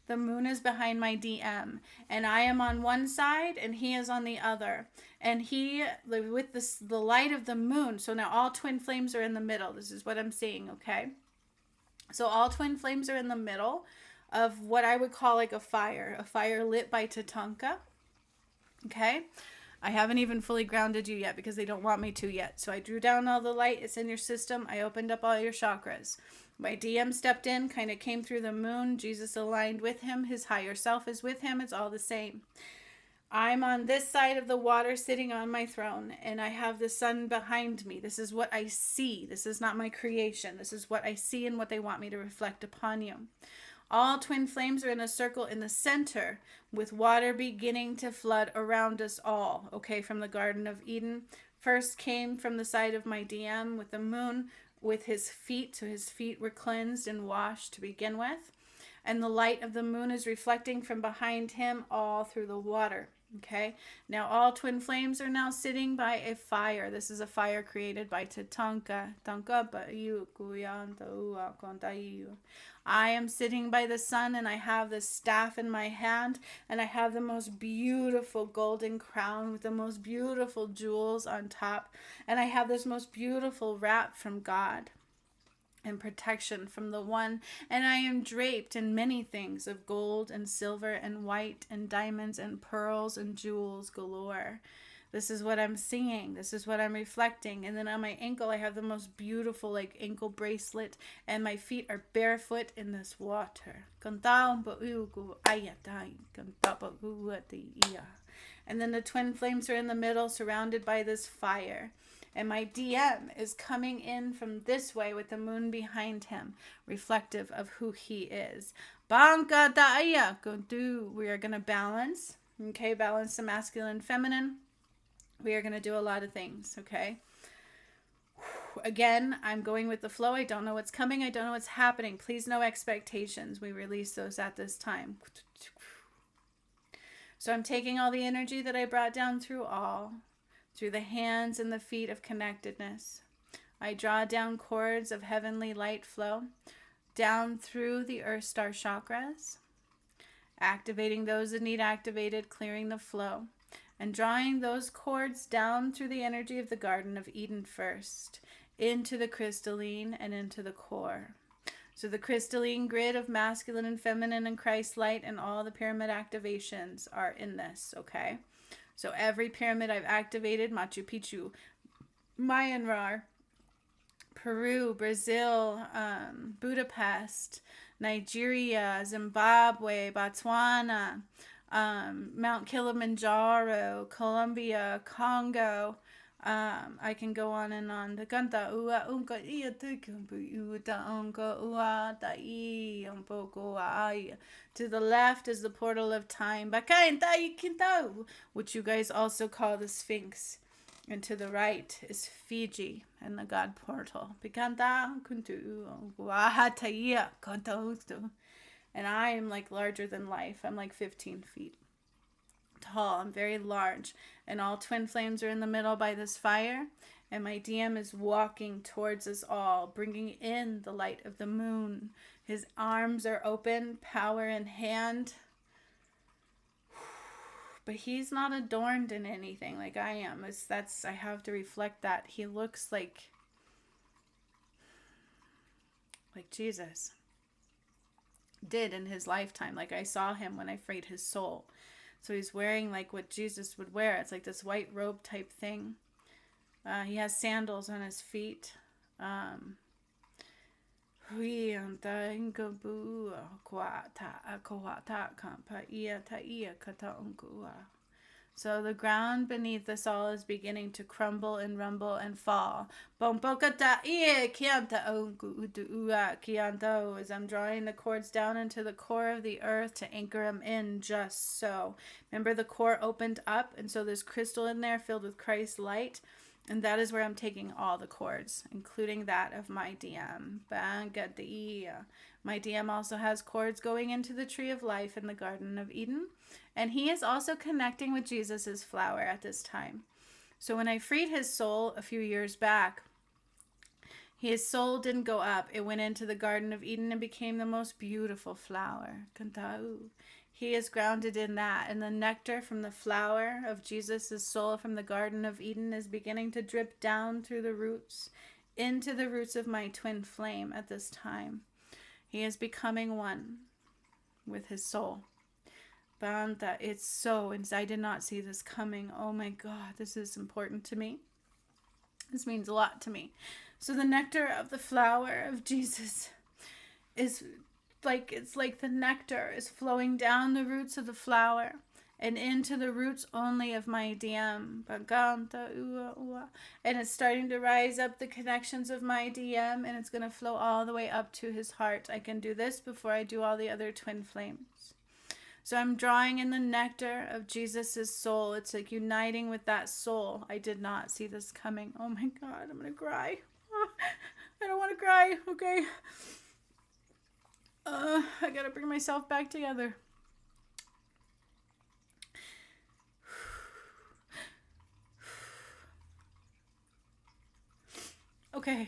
The moon is behind my DM. And I am on one side and he is on the other. And he, with the light of the moon. So now all twin flames are in the middle. This is what I'm seeing, okay? So all twin flames are in the middle of what I would call like a fire lit by Tatanka. Okay? I haven't even fully grounded you yet because they don't want me to yet. So I drew down all the light. It's in your system. I opened up all your chakras. My DM stepped in, kind of came through the moon. Jesus aligned with him. His higher self is with him. It's all the same. I'm on this side of the water sitting on my throne, and I have the sun behind me. This is what I see. This is not my creation. This is what I see and what they want me to reflect upon you. All twin flames are in a circle in the center with water beginning to flood around us all, okay, from the Garden of Eden. First came from the side of my DM with the moon with his feet, so his feet were cleansed and washed to begin with. And the light of the moon is reflecting from behind him all through the water. Okay, now all twin flames are now sitting by a fire. This is a fire created by Tatanka. I am sitting by the sun and I have the staff in my hand and I have the most beautiful golden crown with the most beautiful jewels on top. And I have this most beautiful wrap from God and protection from the one, and I am draped in many things of gold and silver and white and diamonds and pearls and jewels galore. This is what I'm seeing. This is what I'm reflecting. And then on my ankle, I have the most beautiful like ankle bracelet, and my feet are barefoot in this water. And then the twin flames are in the middle, surrounded by this fire. And my DM is coming in from this way with the moon behind him, reflective of who he is. We are going to balance, okay? Balance the masculine and feminine. We are going to do a lot of things, okay? Again, I'm going with the flow. I don't know what's coming. I don't know what's happening. Please, no expectations. We release those at this time. So I'm taking all the energy that I brought down through the hands and the feet of connectedness. I draw down cords of heavenly light flow down through the earth star chakras, activating those that need activated, clearing the flow, and drawing those cords down through the energy of the Garden of Eden first, into the crystalline and into the core. So the crystalline grid of masculine and feminine and Christ light and all the pyramid activations are in this, okay? So every pyramid I've activated, Machu Picchu, Myanmar, Peru, Brazil, Budapest, Nigeria, Zimbabwe, Botswana, Mount Kilimanjaro, Colombia, Congo. I can go on and on. To the left is the portal of time, which you guys also call the Sphinx. And to the right is Fiji and the God portal. And I am like larger than life. I'm like 15 feet tall. I'm very large. And all twin flames are in the middle by this fire. And my DM is walking towards us all, bringing in the light of the moon. His arms are open, power in hand. But he's not adorned in anything like I am. I have to reflect that. He looks like Jesus did in his lifetime. Like I saw him when I freed his soul. So he's wearing like what Jesus would wear. It's like this white robe type thing. He has sandals on his feet. So the ground beneath us all is beginning to crumble and rumble and fall. As I'm drawing the cords down into the core of the earth to anchor them in, just so. Remember, the core opened up, and so there's crystal in there filled with Christ's light. And that is where I'm taking all the cords, including that of my DM. My DM also has cords going into the tree of life in the Garden of Eden. And he is also connecting with Jesus's flower at this time. So when I freed his soul a few years back, his soul didn't go up. It went into the Garden of Eden and became the most beautiful flower. He is grounded in that, and the nectar from the flower of Jesus' soul from the Garden of Eden is beginning to drip down through the roots, into the roots of my twin flame at this time. He is becoming one with his soul. Banta, it's so, and I did not see this coming. Oh my God, this is important to me. This means a lot to me. So the nectar of the flower of Jesus is it's like the nectar is flowing down the roots of the flower and into the roots only of my DM. And it's starting to rise up the connections of my DM, and it's going to flow all the way up to his heart. I can do this before I do all the other twin flames. So I'm drawing in the nectar of Jesus' soul. It's like uniting with that soul. I did not see this coming. Oh my God, I'm going to cry. I don't want to cry. Okay. I gotta bring myself back together. Okay,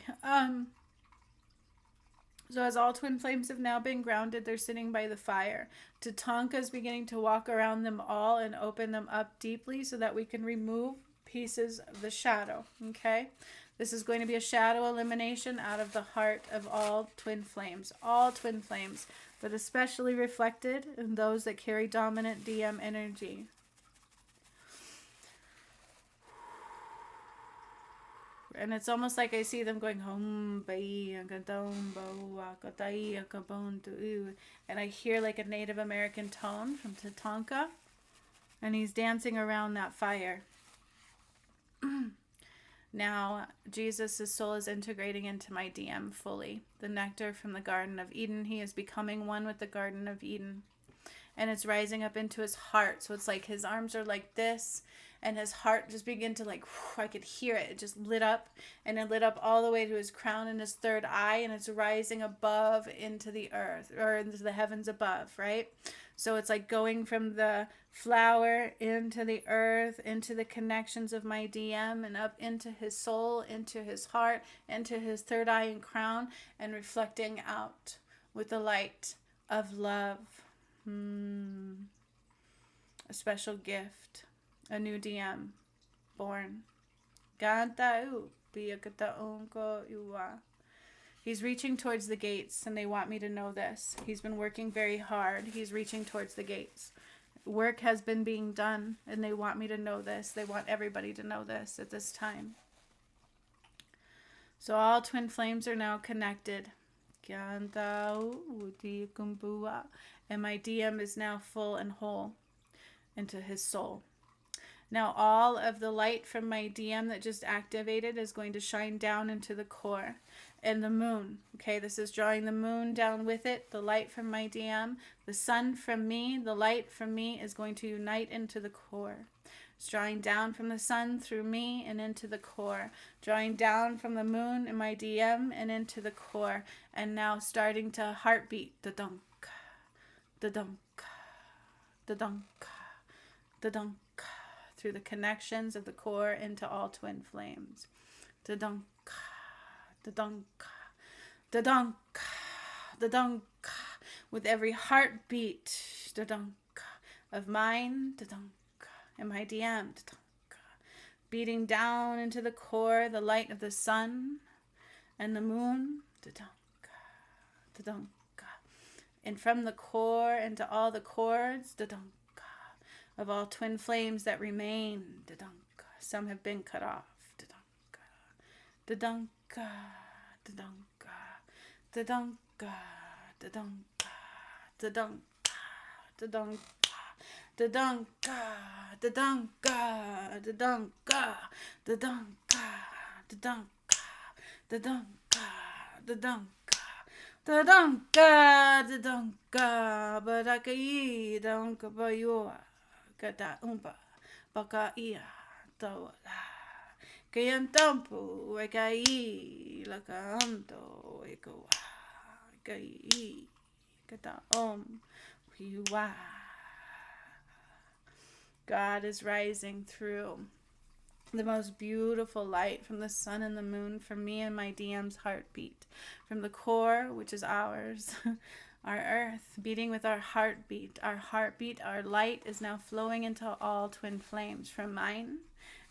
so as all twin flames have now been grounded, they're sitting by the fire. Tatanka is beginning to walk around them all and open them up deeply so that we can remove pieces of the shadow, okay? This is going to be a shadow elimination out of the heart of all twin flames, but especially reflected in those that carry dominant DM energy. And it's almost like I see them going home, and I hear like a Native American tone from Tatanka, and he's dancing around that fire. Now, Jesus' soul is integrating into my DM fully. The nectar from the Garden of Eden, he is becoming one with the Garden of Eden. And it's rising up into his heart. So it's like his arms are like this, and his heart just began to I could hear it. It just lit up, and it lit up all the way to his crown and his third eye, and it's rising above into the earth, or into the heavens above, right? So it's like going from the flower into the earth, into the connections of my DM, and up into his soul, into his heart, into his third eye and crown, and reflecting out with the light of love. A special gift. A new DM. Born. He's reaching towards the gates, and they want me to know this. He's been working very hard. He's reaching towards the gates. Work has been being done, and they want me to know this. They want everybody to know this at this time. So all twin flames are now connected. And my DM is now full and whole into his soul. Now all of the light from my DM that just activated is going to shine down into the core. And the moon, okay, this is drawing the moon down with it, the light from my DM. The sun from me, the light from me is going to unite into the core. It's drawing down from the sun through me and into the core. Drawing down from the moon in my DM and into the core. And now starting to heartbeat. Da-dunk, da-dunk, da-dunk, da-dunk. Through the connections of the core into all twin flames. Da-dunk, da-dunk, da-dunk, da-dunk. With every heartbeat, da-dunk, of mine, da-dunk. And my DM, beating down into the core, the light of the sun and the moon, and from the core into all the chords, of all twin flames that remain, some have been cut off, da dunka, da dunka, da dunka, da dunka, da dunka, da dunka, da dunka. Da dunka, da dunka, barakai, dunka bayua, kata umpa, baka ia, tawala. Kayan tampu, ekai, laka amto, ekawa, kai, kata hiwa. God is rising through the most beautiful light from the sun and the moon, from me and my DM's heartbeat, from the core, which is ours, our earth, beating with our heartbeat. Our light is now flowing into all twin flames, from mine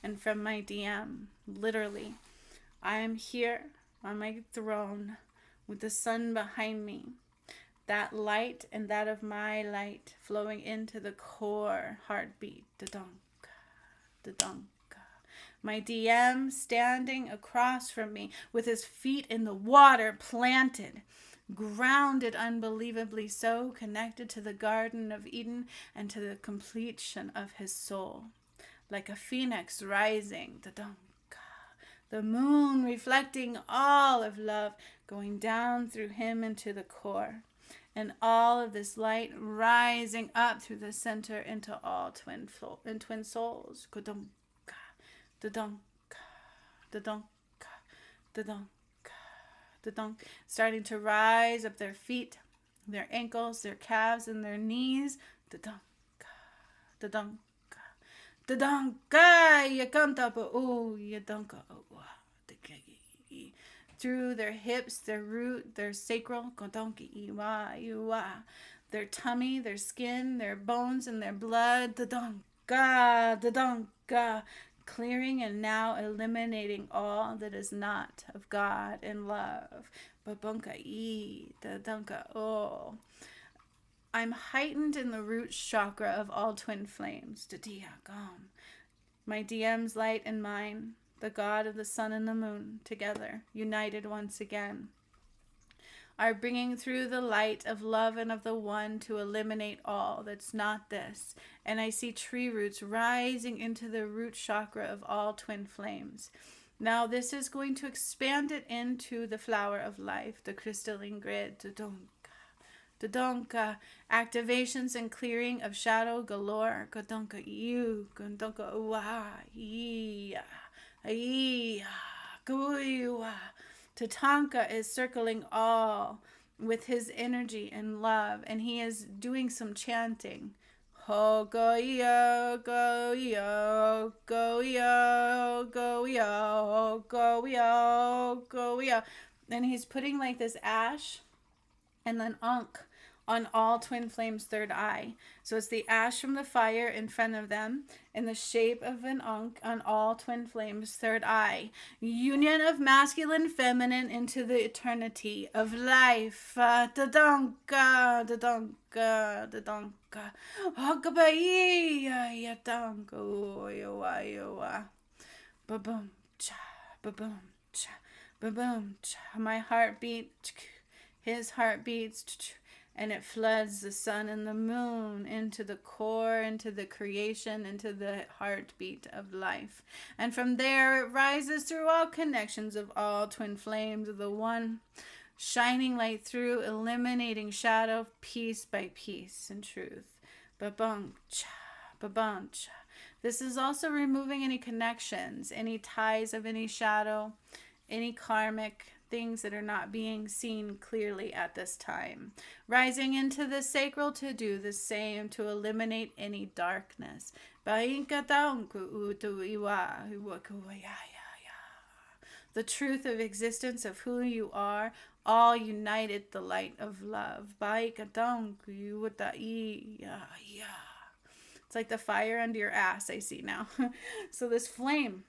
and from my DM. Literally, I am here on my throne with the sun behind me. That light and that of my light flowing into the core heartbeat. Da-dunk, da-dunk. My DM standing across from me with his feet in the water, planted, grounded unbelievably so, connected to the Garden of Eden and to the completion of his soul. Like a phoenix rising, the moon reflecting all of love, going down through him into the core. And all of this light rising up through the center into all twin souls. Da-dunk, da-dunk, da-dunk, da-dunk. Starting to rise up their feet, their ankles, their calves, and their knees. Da-dunk, da-dunk, da-dunk. Ya canta pa ya dunka. Through their hips, their root, their sacral, their tummy, their skin, their bones, and their blood. Da-dunka, da-dunka. Clearing and now eliminating all that is not of God and love. Oh. I'm heightened in the root chakra of all twin flames. My DM's light and mine, the God of the sun and the moon, together, united once again, are bringing through the light of love and of the one to eliminate all that's not this. And I see tree roots rising into the root chakra of all twin flames. Now this is going to expand it into the flower of life, the crystalline grid. Gadonka, activations and clearing of shadow galore. Gadonka you, gadonka wa, iya, kuiwa. Tatanka is circling all with his energy and love, and he is doing some chanting. Ho go yo, go yo, go yo, go yo, go yo, go yo. And he's putting like this ash and then Ankh on all twin flames' third eye. So it's the ash from the fire in front of them in the shape of an Ankh on all twin flames' third eye. Union of masculine feminine into the eternity of life. Da-dunka, da-dunka, da-dunka. Hakabai, yatanka, oyowa. Ba-boom, cha, ba-boom, cha, ba-boom, cha. My heartbeat, his heart beats, and it floods the sun and the moon into the core, into the creation, into the heartbeat of life. And from there it rises through all connections of all twin flames of the one, shining light through, eliminating shadow piece by piece in truth. Ba-bum-cha, ba-bum-cha. This is also removing any connections, any ties of any shadow, any karmic things that are not being seen clearly at this time. Rising into the sacral to do the same, to eliminate any darkness. The truth of existence of who you are, all united the light of love. It's like the fire under your ass, I see now. So this flame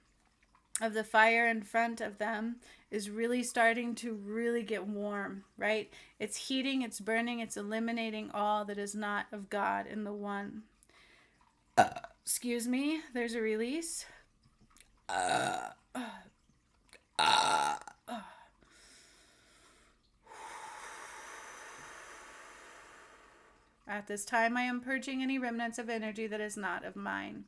of the fire in front of them is really starting to really get warm, right? It's heating, it's burning, it's eliminating all that is not of God in the one. Excuse me, there's a release. At this time, I am purging any remnants of energy that is not of mine.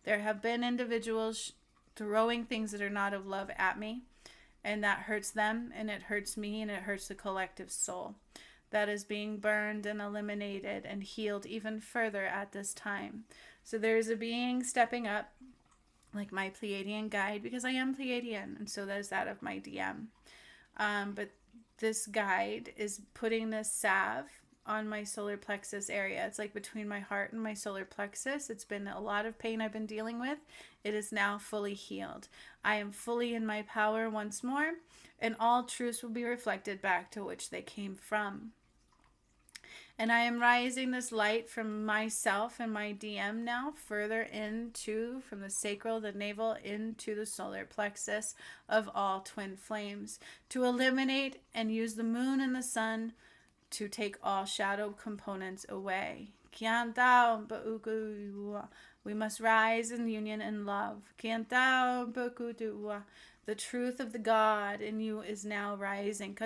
There have been individuals throwing things that are not of love at me, and that hurts them, and it hurts me, and it hurts the collective soul. That is being burned and eliminated and healed even further at this time. So there is a being stepping up, like my Pleiadian guide, because I am Pleiadian, and so that is that of my DM. But this guide is putting this salve on my solar plexus area. It's like between my heart and my solar plexus. It's been a lot of pain I've been dealing with. It is now fully healed. I am fully in my power once more, and all truths will be reflected back to which they came from. And I am rising this light from myself and my DM now further into, from the sacral, the navel, into the solar plexus of all twin flames, to eliminate and use the moon and the sun to take all shadow components away. We must rise in union and love. The truth of the God in you is now rising.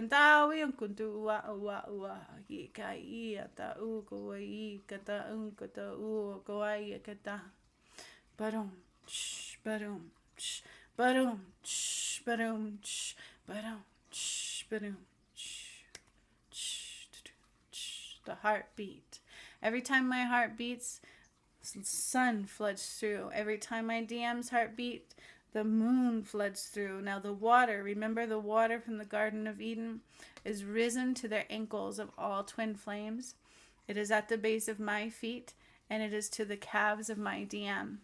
The heartbeat. Every time my heart beats, sun floods through. Every time my DM's heart beat, the moon floods through. Now the water, remember the water from the Garden of Eden, is risen to their ankles of all twin flames. It is at the base of my feet, and it is to the calves of my DM.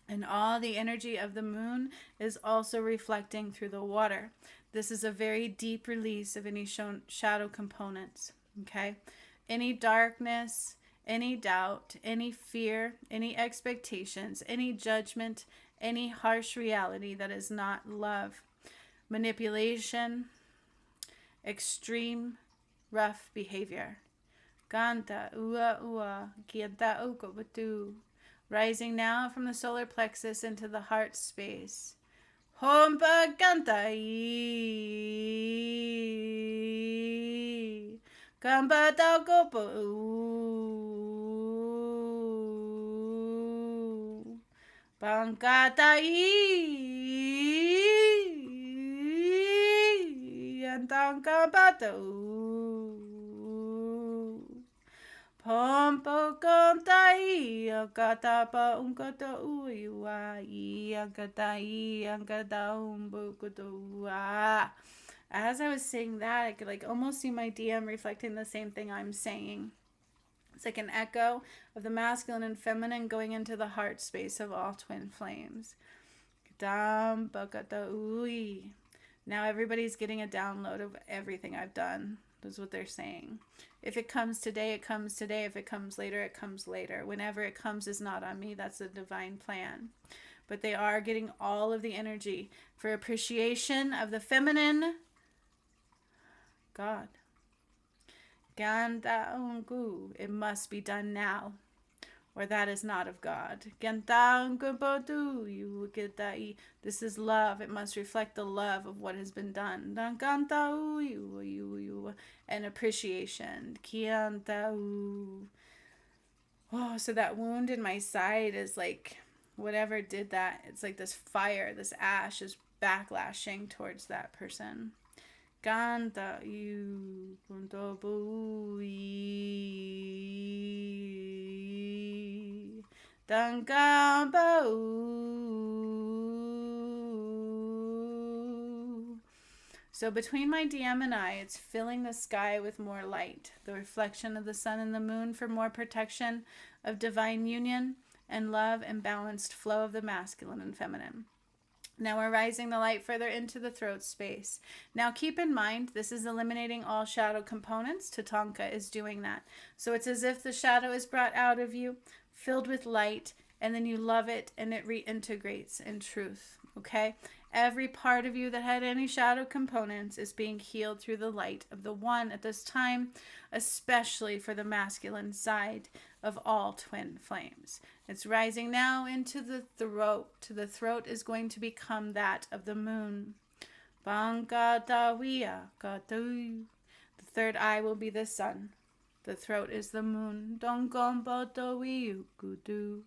And all the energy of the moon is also reflecting through the water. This is a very deep release of any shadow components. Okay? Any darkness, any doubt, any fear, any expectations, any judgment, any harsh reality that is not love, manipulation, extreme, rough behavior. Ganta ua ua kienta ukobatu. Rising now from the solar plexus into the heart space. Hompa kantai. Kambata gopo. Pangkatai. Antangkabata. Pompo kantai. Akatapa unkata uiwa. Iankatai. Ankata umbukutua. As I was saying that, I could like almost see my DM reflecting the same thing I'm saying. It's like an echo of the masculine and feminine going into the heart space of all twin flames. Now everybody's getting a download of everything I've done. That's what they're saying. If it comes today, it comes today. If it comes later, it comes later. Whenever it comes is not on me. That's a divine plan. But they are getting all of the energy for appreciation of the feminine God. It must be done now, or that is not of God. This is love. It must reflect the love of what has been done. And appreciation. Oh, so that wound in my side is like, whatever did that, it's like this fire, this ash is backlashing towards that person. Canta you punto bui Tangamba. So between my DM and I, it's filling the sky with more light, the reflection of the sun and the moon for more protection of divine union and love and balanced flow of the masculine and feminine. Now we're rising the light further into the throat space. Now keep in mind, this is eliminating all shadow components. Tatanka is doing that. So it's as if the shadow is brought out of you, filled with light, and then you love it and it reintegrates in truth. Okay? Every part of you that had any shadow components is being healed through the light of the one at this time, especially for the masculine side of all twin flames. It's rising now into the throat. The throat is going to become that of the moon. The third eye will be the sun. The throat is the moon. Don gombo do ugudu.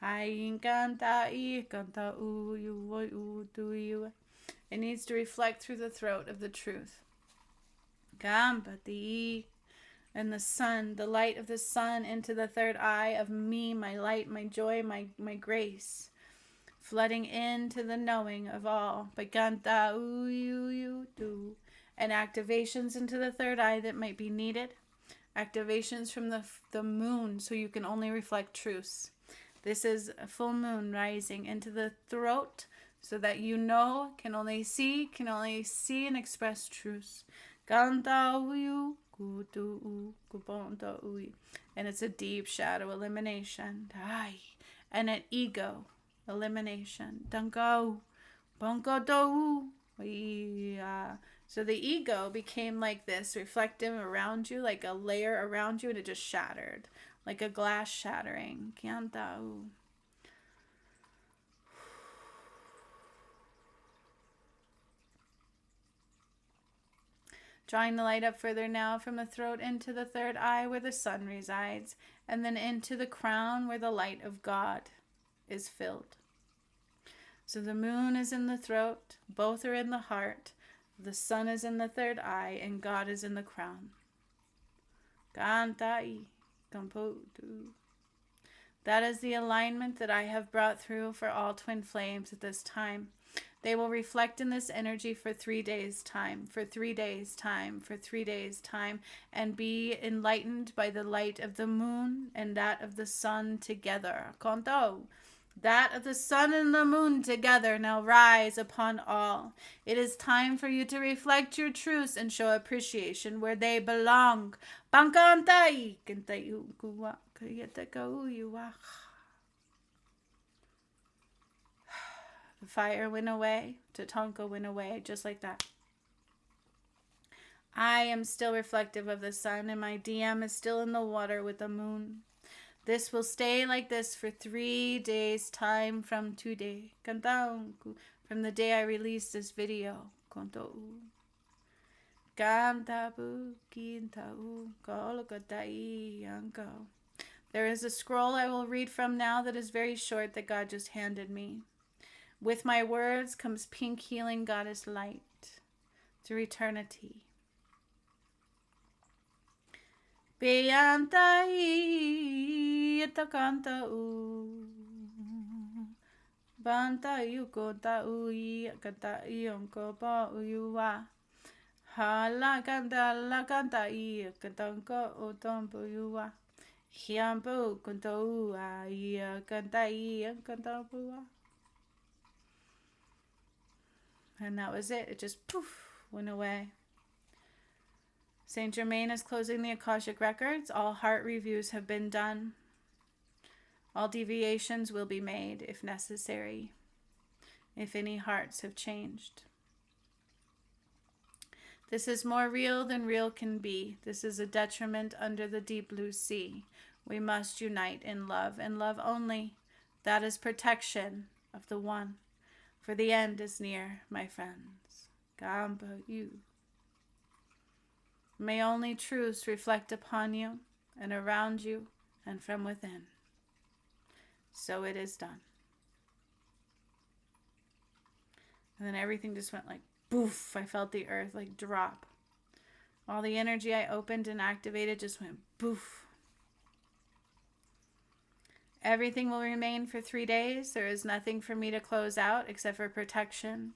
I canta I canta you do you. It needs to reflect through the throat of the truth. Gambati. And the sun, the light of the sun into the third eye of me, my light, my joy, my grace, flooding into the knowing of all. Baganta you do. And activations into the third eye that might be needed. Activations from the moon so you can only reflect truths. This is a full moon rising into the throat so that you know, can only see and express truths. Ganta you. And it's a deep shadow elimination. And an ego elimination. So the ego became like this, reflective around you, like a layer around you, and it just shattered, like a glass shattering. Drawing the light up further now from the throat into the third eye where the sun resides, and then into the crown where the light of God is filled. So the moon is in the throat, both are in the heart, the sun is in the third eye, and God is in the crown. That is the alignment that I have brought through for all twin flames at this time. They will reflect in this energy for 3 days' time, and be enlightened by the light of the moon and that of the sun together. Konto. That of the sun and the moon together now rise upon all. It is time for you to reflect your truths and show appreciation where they belong. Bankantai. The fire went away. Tatanka went away, just like that. I am still reflective of the sun, and my DM is still in the water with the moon. This will stay like this for 3 days' time from today. From the day I release this video. There is a scroll I will read from now that is very short that God just handed me. With my words comes pink healing goddess light through eternity. Beyantai takanta u banta yukota ui kata ionko ba uyuwa hala kanta la kanta I katanko utompo yuwa hiampo kunto ua ia kanta I kantapuwa. And that was it. It just poof went away. Saint Germain is closing the Akashic records. All heart reviews have been done. All deviations will be made if necessary, if any hearts have changed. This is more real than real can be. This is a detriment under the deep blue sea. We must unite in love and love only. That is protection of the one. For the end is near, my friends. Gamba you. May only truths reflect upon you and around you and from within. So it is done. And then everything just went like boof. I felt the earth like drop. All the energy I opened and activated just went boof. Everything will remain for 3 days. There is nothing for me to close out except for protections.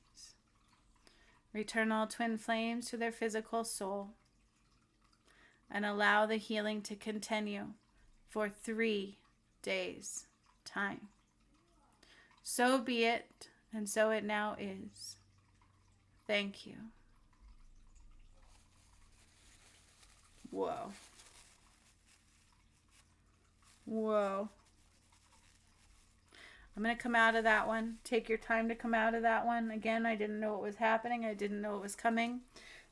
Return all twin flames to their physical soul. And allow the healing to continue for 3 days' time. So be it, and so it now is. Thank you. Whoa. Whoa. I'm going to come out of that one. Take your time to come out of that one. Again, I didn't know what was happening. I didn't know it was coming.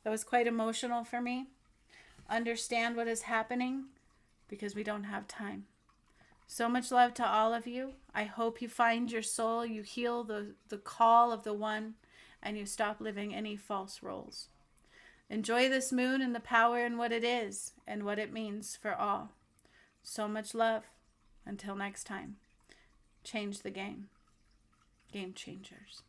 That was quite emotional for me. Understand what is happening because we don't have time. So much love to all of you. I hope you find your soul, you heal the call of the one, and you stop living any false roles. Enjoy this moon and the power and what it is and what it means for all. So much love. Until next time, change the game. Game changers.